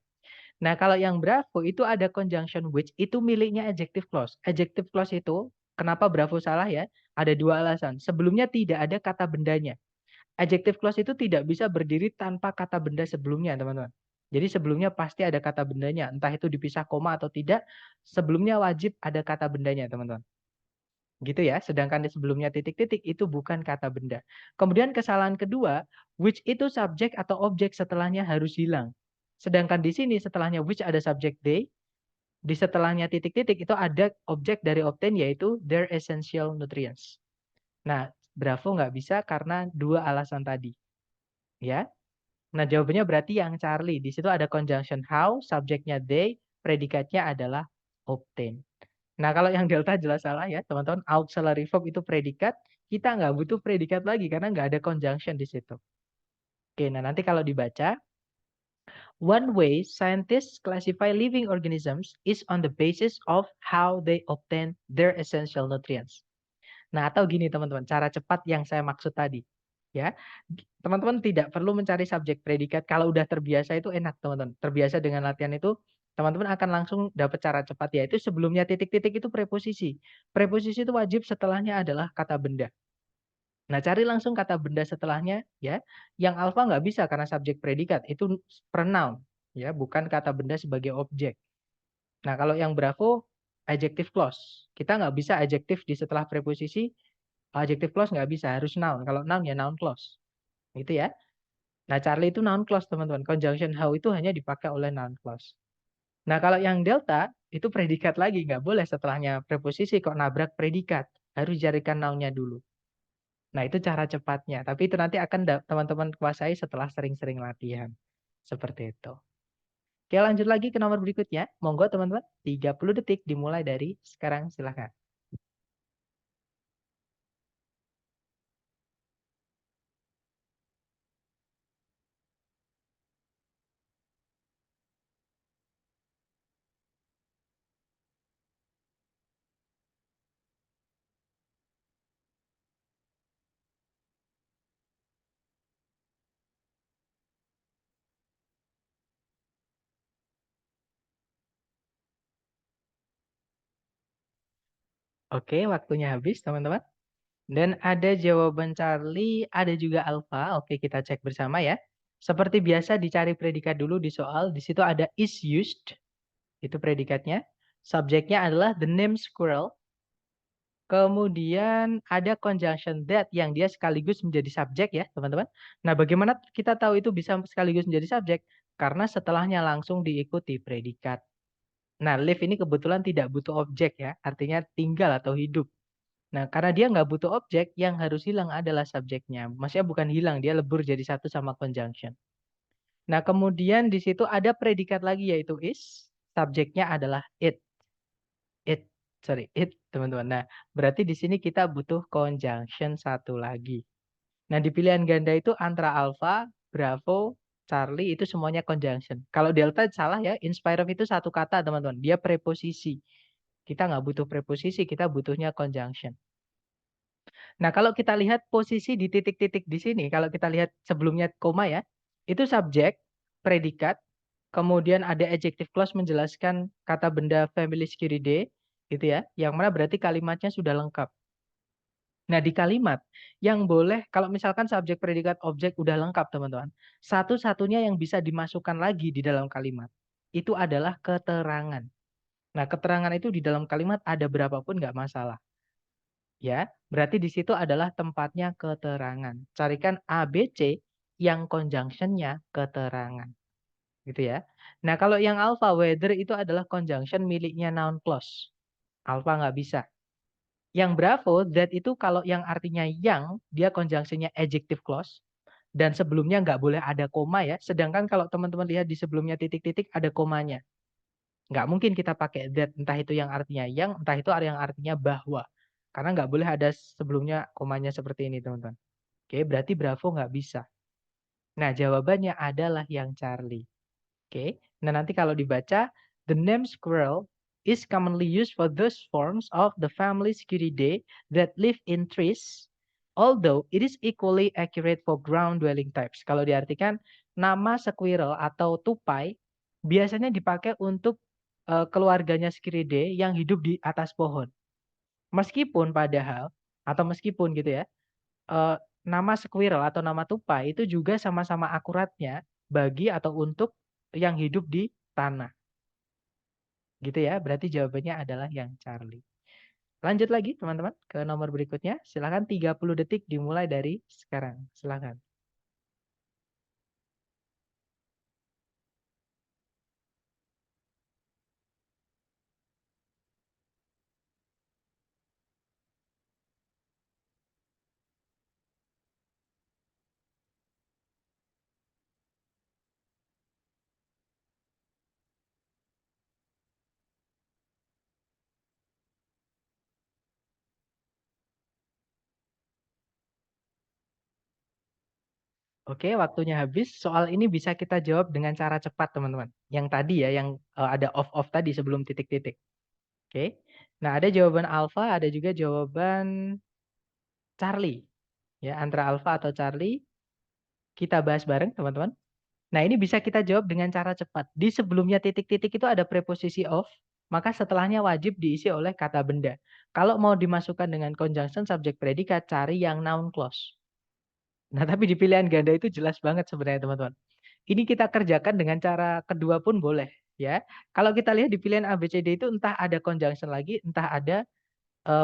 Nah, kalau yang Bravo itu ada conjunction which, itu miliknya adjective clause. Adjective clause itu, kenapa Bravo salah ya? Ada dua alasan. Sebelumnya tidak ada kata bendanya. Adjective clause itu tidak bisa berdiri tanpa kata benda sebelumnya, teman-teman. Jadi sebelumnya pasti ada kata bendanya. Entah itu dipisah koma atau tidak, sebelumnya wajib ada kata bendanya, teman-teman. Gitu ya. Sedangkan di sebelumnya titik-titik itu bukan kata benda. Kemudian kesalahan kedua, which itu subjek atau objek setelahnya harus hilang. Sedangkan di sini setelahnya which ada subjek they, di setelahnya titik-titik itu ada objek dari obtain yaitu their essential nutrients. Nah, Bravo nggak bisa karena dua alasan tadi. Ya. Nah, jawabannya berarti yang Charlie. Di situ ada conjunction how, subjeknya they, predikatnya adalah obtain. Nah, kalau yang delta jelas salah ya, teman-teman. Auxiliary verb itu predikat. Kita nggak butuh predikat lagi karena nggak ada conjunction di situ. Oke, nah nanti kalau dibaca, one way scientists classify living organisms is on the basis of how they obtain their essential nutrients. Nah, atau gini teman-teman, cara cepat yang saya maksud tadi, ya. Teman-teman tidak perlu mencari subjek predikat, kalau udah terbiasa itu enak teman-teman. Terbiasa dengan latihan itu, teman-teman akan langsung dapat cara cepat, yaitu sebelumnya titik-titik itu preposisi. Preposisi itu wajib setelahnya adalah kata benda. Nah, cari langsung kata benda setelahnya, ya. Yang alfa nggak bisa karena subjek predikat, itu pronoun, ya, bukan kata benda sebagai objek. Nah, kalau yang Bravo, adjective clause. Kita nggak bisa adjektif di setelah preposisi, adjective clause nggak bisa, harus noun. Kalau noun ya noun clause. Gitu ya. Nah, Charlie itu noun clause, teman-teman. Conjunction how itu hanya dipakai oleh noun clause. Nah, kalau yang Delta, itu predikat lagi. Nggak boleh setelahnya preposisi kok nabrak predikat. Harus carikan noun-nya dulu. Nah, itu cara cepatnya. Tapi itu nanti akan teman-teman kuasai setelah sering-sering latihan. Seperti itu. Oke, lanjut lagi ke nomor berikutnya. Monggo teman-teman, 30 detik dimulai dari sekarang, silahkan. Oke, waktunya habis teman-teman. Dan ada jawaban Charlie, ada juga Alpha. Oke, kita cek bersama ya. Seperti biasa dicari predikat dulu di soal. Di situ ada is used. Itu predikatnya. Subjeknya adalah the name squirrel. Kemudian ada conjunction that yang dia sekaligus menjadi subjek ya, teman-teman. Nah, bagaimana kita tahu itu bisa sekaligus menjadi subjek? Karena setelahnya langsung diikuti predikat. Nah, live ini kebetulan tidak butuh objek ya, artinya tinggal atau hidup. Nah, karena dia nggak butuh objek, yang harus hilang adalah subjeknya. Maksudnya bukan hilang, dia lebur jadi satu sama conjunction. Nah, kemudian di situ ada predikat lagi yaitu is, subjeknya adalah it. It, teman-teman. Nah, berarti di sini kita butuh conjunction satu lagi. Nah, di pilihan ganda itu antara alpha, bravo, Charlie itu semuanya conjunction. Kalau delta salah ya, inspire of itu satu kata teman-teman. Dia preposisi. Kita nggak butuh preposisi, kita butuhnya conjunction. Nah, kalau kita lihat posisi di titik-titik di sini, kalau kita lihat sebelumnya koma ya, itu subjek, predikat, kemudian ada adjective clause menjelaskan kata benda family Sciuridae, gitu ya, yang mana berarti kalimatnya sudah lengkap. Nah, di kalimat yang boleh, kalau misalkan subjek, predikat, objek udah lengkap, teman-teman, satu-satunya yang bisa dimasukkan lagi di dalam kalimat, itu adalah keterangan. Nah, keterangan itu di dalam kalimat ada berapapun nggak masalah. Ya, berarti di situ adalah tempatnya keterangan. Carikan A, B, C yang conjunction-nya keterangan. Gitu ya. Nah, kalau yang alpha, whether itu adalah conjunction miliknya noun clause. Alpha nggak bisa. Yang bravo, that itu kalau yang artinya yang, dia conjunction-nya adjective clause. Dan sebelumnya nggak boleh ada koma ya. Sedangkan kalau teman-teman lihat di sebelumnya titik-titik ada komanya. Nggak mungkin kita pakai that, entah itu yang artinya yang, entah itu yang artinya bahwa. Karena nggak boleh ada sebelumnya komanya seperti ini, teman-teman. Oke, berarti Bravo nggak bisa. Nah, jawabannya adalah yang Charlie. Oke, nah nanti kalau dibaca, the name squirrel is commonly used for those forms of the family Sciuridae that live in trees, although it is equally accurate for ground-dwelling types. Kalau diartikan, nama squirrel atau tupai biasanya dipakai untuk keluarganya Sciuridae yang hidup di atas pohon. Meskipun padahal, atau meskipun gitu ya, eee, nama squirrel atau nama tupai itu juga sama-sama akuratnya bagi atau untuk yang hidup di tanah. Gitu ya, berarti jawabannya adalah yang Charlie. Lanjut lagi teman-teman ke nomor berikutnya. Silakan 30 detik dimulai dari sekarang. Silakan. Oke, waktunya habis. Soal ini bisa kita jawab dengan cara cepat, teman-teman. Yang tadi ya, yang ada off-off tadi sebelum titik-titik. Oke. Nah, ada jawaban alfa, ada juga jawaban Charlie. Ya, antara Alpha atau Charlie kita bahas bareng, teman-teman. Nah, ini bisa kita jawab dengan cara cepat. Di sebelumnya titik-titik itu ada preposisi of, maka setelahnya wajib diisi oleh kata benda. Kalau mau dimasukkan dengan conjunction subject predikat, cari yang noun clause. Nah, tapi di pilihan ganda itu jelas banget sebenarnya, teman-teman. Ini kita kerjakan dengan cara kedua pun boleh, ya. Kalau kita lihat di pilihan A, B, C, D itu entah ada conjunction lagi, entah ada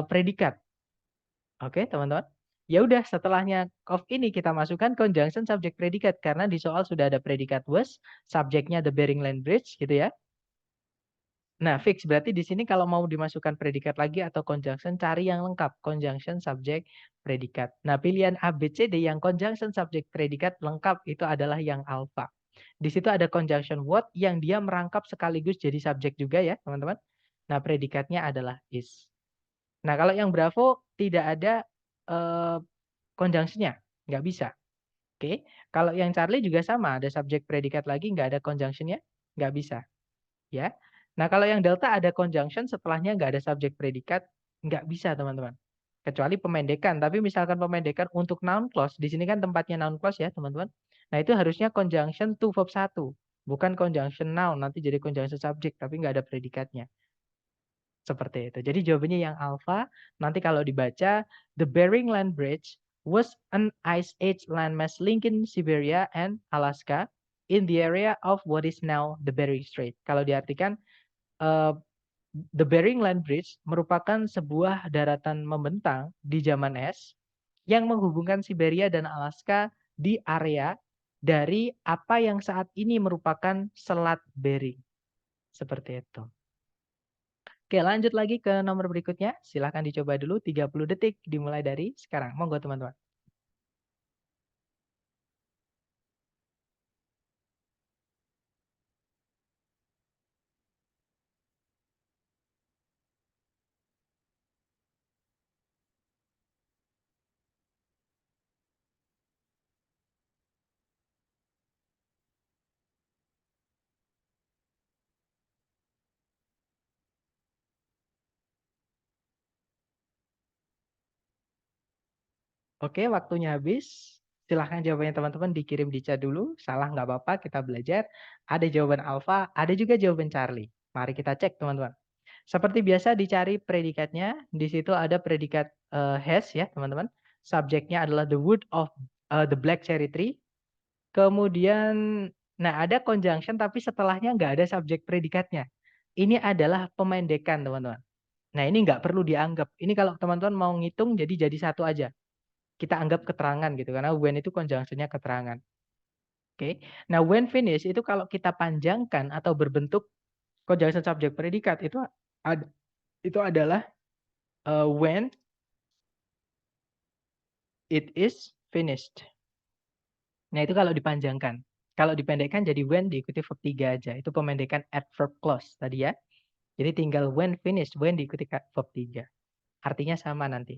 predikat. Oke, teman-teman. Ya udah, setelahnya of ini kita masukkan conjunction subject predikat karena di soal sudah ada predikat was, subjeknya the Bering Land Bridge gitu ya. Nah, fix berarti di sini kalau mau dimasukkan predikat lagi atau conjunction cari yang lengkap, conjunction subject predikat. Nah, pilihan A, B, C, D yang conjunction subject predikat lengkap itu adalah yang alpha. Di situ ada conjunction what yang dia merangkap sekaligus jadi subjek juga ya, teman-teman. Nah, predikatnya adalah is. Nah, kalau yang Bravo tidak ada conjunction-nya, nggak bisa. Oke, kalau yang Charlie juga sama, ada subjek predikat lagi, nggak ada conjunction-nya, nggak bisa. Ya. Nah, kalau yang Delta ada conjunction, setelahnya nggak ada subjek predikat, nggak bisa, teman-teman. Kecuali pemendekan, tapi misalkan pemendekan untuk noun clause, di sini kan tempatnya noun clause ya, teman-teman. Nah, itu harusnya conjunction to verb 1, bukan conjunction noun, nanti jadi conjunction subject, tapi nggak ada predikatnya. Seperti itu. Jadi jawabannya yang alpha. Nanti kalau dibaca, the Bering Land Bridge was an ice age landmass linking Siberia and Alaska in the area of what is now the Bering Strait. Kalau diartikan, the Bering Land Bridge merupakan sebuah daratan membentang di zaman es yang menghubungkan Siberia dan Alaska di area dari apa yang saat ini merupakan Selat Bering. Seperti itu. Oke, lanjut lagi ke nomor berikutnya. Silahkan dicoba dulu 30 detik dimulai dari sekarang. Monggo teman-teman. Oke, waktunya habis. Silahkan jawabannya teman-teman dikirim di chat dulu. Salah nggak apa-apa, kita belajar. Ada jawaban alpha, ada juga jawaban Charlie. Mari kita cek teman-teman. Seperti biasa dicari predikatnya. Di situ ada predikat has ya teman-teman. Subjeknya adalah the wood of the black cherry tree. Kemudian, nah ada conjunction tapi setelahnya nggak ada subjek predikatnya. Ini adalah pemendekan teman-teman. Nah ini nggak perlu dianggap. Ini kalau teman-teman mau ngitung jadi satu aja. Kita anggap keterangan gitu karena when itu conjunction-nya keterangan. Oke. Nah, when finish itu kalau kita panjangkan atau berbentuk conjunction subject predikat itu adalah when it is finished. Nah, itu kalau dipanjangkan. Kalau dipendekkan jadi when diikuti verb 3 aja. Itu pemendekan adverb clause tadi ya. Jadi tinggal when finished, when diikuti verb 3. Artinya sama nanti.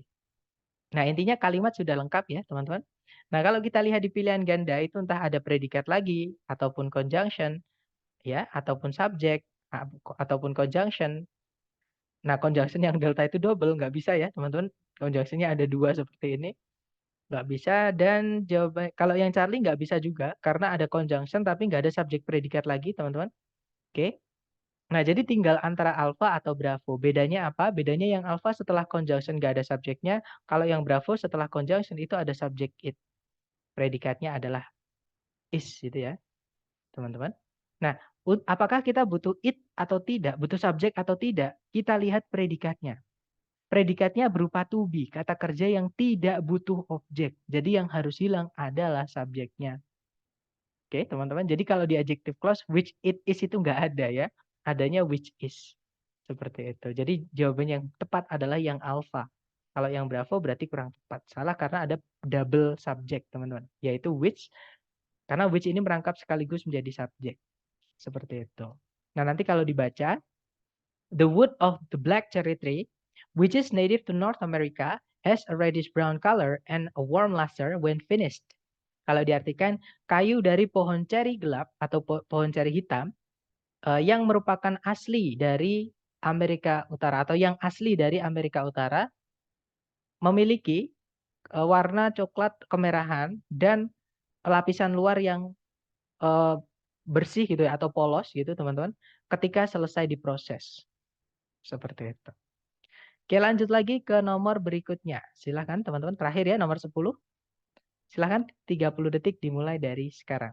Nah, intinya kalimat sudah lengkap ya, teman-teman. Nah, kalau kita lihat di pilihan ganda itu entah ada predikat lagi, ataupun conjunction, ya, ataupun subjek, ataupun conjunction. Nah, conjunction yang delta itu double, nggak bisa ya, teman-teman. Conjunctionnya ada 2 seperti ini. Nggak bisa, dan jawaban kalau yang Charlie nggak bisa juga, karena ada conjunction tapi nggak ada subjek predikat lagi, teman-teman. Oke. Nah, jadi tinggal antara alpha atau bravo. Bedanya apa? Bedanya yang alpha setelah conjunction nggak ada subjeknya. Kalau yang bravo setelah conjunction itu ada subjek it. Predikatnya adalah is gitu ya, teman-teman. Nah, apakah kita butuh it atau tidak? Butuh subjek atau tidak? Kita lihat predikatnya. Predikatnya berupa to be, kata kerja yang tidak butuh objek. Jadi yang harus hilang adalah subjeknya. Oke, teman-teman. Jadi kalau di adjective clause, which it is itu nggak ada ya. Adanya which is. Seperti itu. Jadi jawaban yang tepat adalah yang alpha. Kalau yang bravo berarti kurang tepat. Salah karena ada double subject, teman-teman. Yaitu which. Karena which ini merangkap sekaligus menjadi subjek. Seperti itu. Nah, nanti kalau dibaca, the wood of the black cherry tree, which is native to North America, has a reddish brown color and a warm luster when finished. Kalau diartikan, kayu dari pohon ceri gelap atau pohon ceri hitam yang merupakan asli dari Amerika Utara atau yang asli dari Amerika Utara memiliki warna coklat kemerahan dan lapisan luar yang bersih gitu ya atau polos gitu teman-teman ketika selesai diproses. Seperti itu. Oke, lanjut lagi ke nomor berikutnya. Silahkan teman-teman, terakhir ya nomor 10. Silahkan 30 detik dimulai dari sekarang.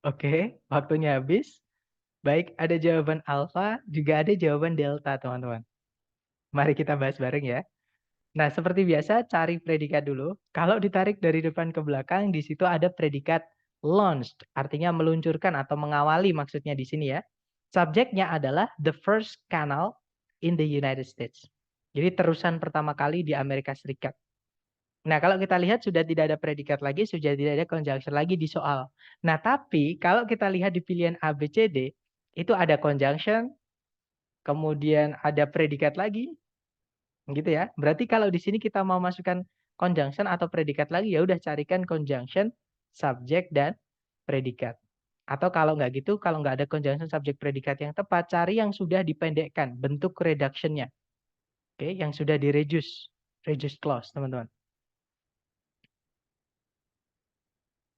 Oke, waktunya habis. Baik, ada jawaban alfa, juga ada jawaban delta, teman-teman. Mari kita bahas bareng ya. Nah, seperti biasa, cari predikat dulu. Kalau ditarik dari depan ke belakang, di situ ada predikat launched, artinya meluncurkan atau mengawali maksudnya di sini ya. Subjeknya adalah the first canal in the United States. Jadi terusan pertama kali di Amerika Serikat. Nah, kalau kita lihat sudah tidak ada predikat lagi, sudah tidak ada conjunction lagi di soal. Nah, tapi kalau kita lihat di pilihan A, B, C, D, itu ada conjunction, kemudian ada predikat lagi, gitu ya. Berarti kalau di sini kita mau masukkan conjunction atau predikat lagi, ya udah carikan conjunction, subjek, dan predikat. Atau kalau nggak gitu, kalau nggak ada conjunction, subjek, predikat yang tepat, cari yang sudah dipendekkan, bentuk reduction-nya. Oke, yang sudah di-reduce clause, teman-teman.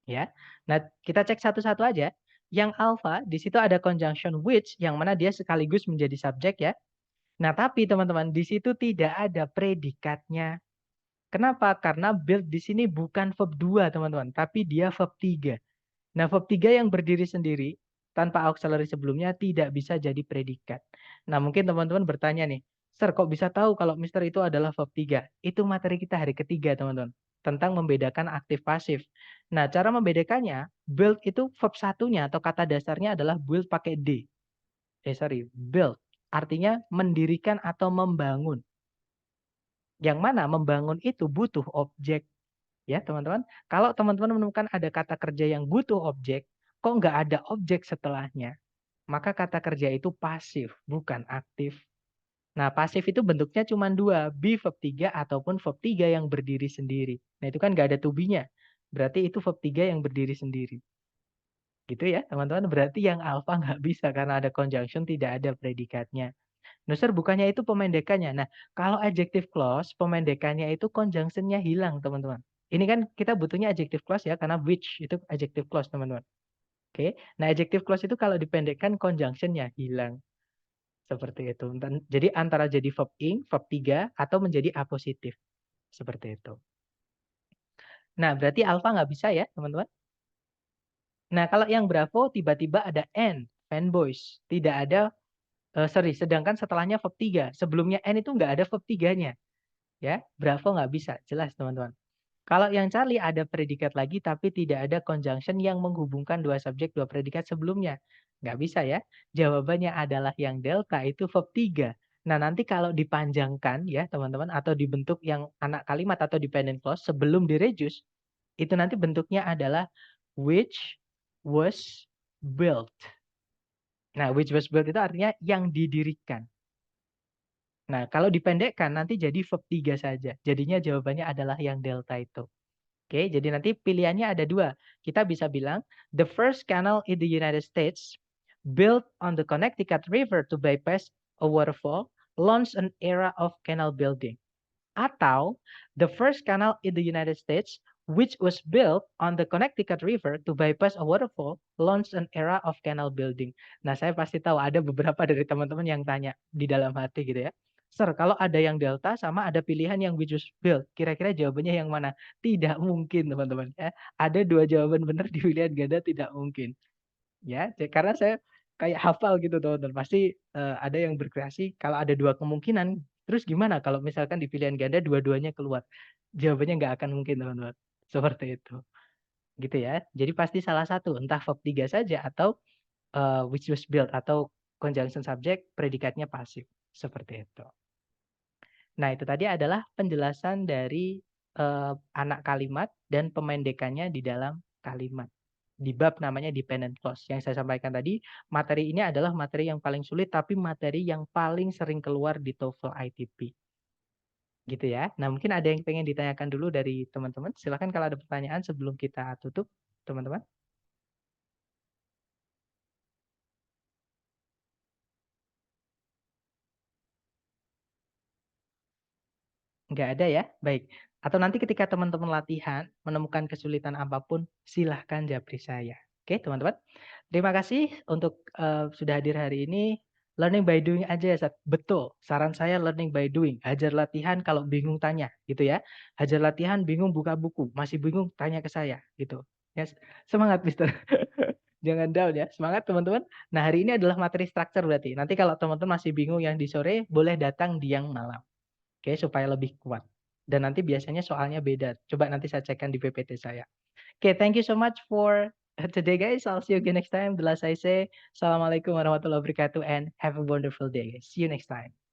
Ya. Nah, kita cek satu-satu aja. Yang alpha di situ ada conjunction which yang mana dia sekaligus menjadi subjek ya. Nah, tapi teman-teman di situ tidak ada predikatnya. Kenapa? Karena build di sini bukan verb 2, teman-teman, tapi dia verb 3. Nah, verb 3 yang berdiri sendiri tanpa auxiliary sebelumnya tidak bisa jadi predikat. Nah, mungkin teman-teman bertanya nih, Sir, kok bisa tahu kalau Mister itu adalah verb 3? Itu materi kita hari ketiga, teman-teman, tentang membedakan aktif pasif. Nah, cara membedakannya, build itu verb satunya atau kata dasarnya adalah build pakai D. Build. Artinya mendirikan atau membangun. Yang mana membangun itu butuh objek. Ya, teman-teman. Kalau teman-teman menemukan ada kata kerja yang butuh objek, kok nggak ada objek setelahnya? Maka kata kerja itu pasif, bukan aktif. Nah, pasif itu bentuknya cuma dua, be verb 3 ataupun verb 3 yang berdiri sendiri. Nah, itu kan nggak ada to be-nya. Berarti itu verb 3 yang berdiri sendiri. Gitu ya, teman-teman. Berarti yang alpha nggak bisa karena ada conjunction, tidak ada predikatnya. Nusir bukannya itu pemendekannya. Nah, kalau adjective clause, pemendekannya itu conjunction-nya hilang, teman-teman. Ini kan kita butuhnya adjective clause ya, karena which itu adjective clause, teman-teman. Oke, nah adjective clause itu kalau dipendekkan conjunction-nya hilang. Seperti itu. Jadi antara jadi verb ing, verb 3, atau menjadi apositif. Seperti itu. Nah, berarti alpha nggak bisa ya, teman-teman. Nah, kalau yang bravo tiba-tiba ada N, fanboys. Tidak ada, sedangkan setelahnya verb 3. Sebelumnya N itu nggak ada verb 3-nya. Ya, bravo nggak bisa. Jelas, teman-teman. Kalau yang Charlie ada predikat lagi tapi tidak ada conjunction yang menghubungkan dua subjek, dua predikat sebelumnya. Nggak bisa ya. Jawabannya adalah yang delta itu verb 3. Nah, nanti kalau dipanjangkan ya teman-teman atau dibentuk yang anak kalimat atau dependent clause sebelum direduce, itu nanti bentuknya adalah which was built. Nah, which was built itu artinya yang didirikan. Nah, kalau dipendekkan nanti jadi verb 3 saja. Jadinya jawabannya adalah yang delta itu. Oke, jadi nanti pilihannya ada dua. Kita bisa bilang, the first canal in the United States built on the Connecticut River to bypass a waterfall launched an era of canal building. Atau, the first canal in the United States which was built on the Connecticut River to bypass a waterfall launched an era of canal building. Nah, saya pasti tahu ada beberapa dari teman-teman yang tanya di dalam hati gitu ya. Sir, kalau ada yang delta sama ada pilihan yang which was built, kira-kira jawabannya yang mana? Tidak mungkin, teman-teman. Ya. Ada dua jawaban benar di pilihan ganda, tidak mungkin. Ya, karena saya kayak hafal gitu, teman-teman. Pasti ada yang berkreasi kalau ada dua kemungkinan. Terus gimana kalau misalkan di pilihan ganda dua-duanya keluar? Jawabannya nggak akan mungkin, teman-teman. Seperti itu. Gitu ya. Jadi pasti salah satu, entah verb 3 saja atau which was built atau conjunction subject predikatnya pasif. Seperti itu. Nah, itu tadi adalah penjelasan dari anak kalimat dan pemendekannya di dalam kalimat. Di bab namanya dependent clause. Yang saya sampaikan tadi, materi ini adalah materi yang paling sulit tapi materi yang paling sering keluar di TOEFL ITP. Gitu ya. Nah, mungkin ada yang pengen ditanyakan dulu dari teman-teman. Silakan kalau ada pertanyaan sebelum kita tutup, teman-teman. Nggak ada ya? Baik. Atau nanti ketika teman-teman latihan, menemukan kesulitan apapun, silahkan japri saya. Oke, teman-teman. Terima kasih untuk sudah hadir hari ini. Learning by doing aja ya, Sat. Betul. Saran saya learning by doing. Hajar latihan kalau bingung tanya, gitu ya. Hajar latihan bingung buka buku. Masih bingung tanya ke saya, gitu. Yes. Semangat, Mister. Jangan down ya. Semangat, teman-teman. Nah, hari ini adalah materi structure berarti. Nanti kalau teman-teman masih bingung yang di sore, boleh datang di yang malam. Oke, supaya lebih kuat. Dan nanti biasanya soalnya beda. Coba nanti saya cekkan di PPT saya. Oke, thank you so much for today, guys. I'll see you again next time. The last I say, Assalamualaikum warahmatullahi wabarakatuh and have a wonderful day. See you next time.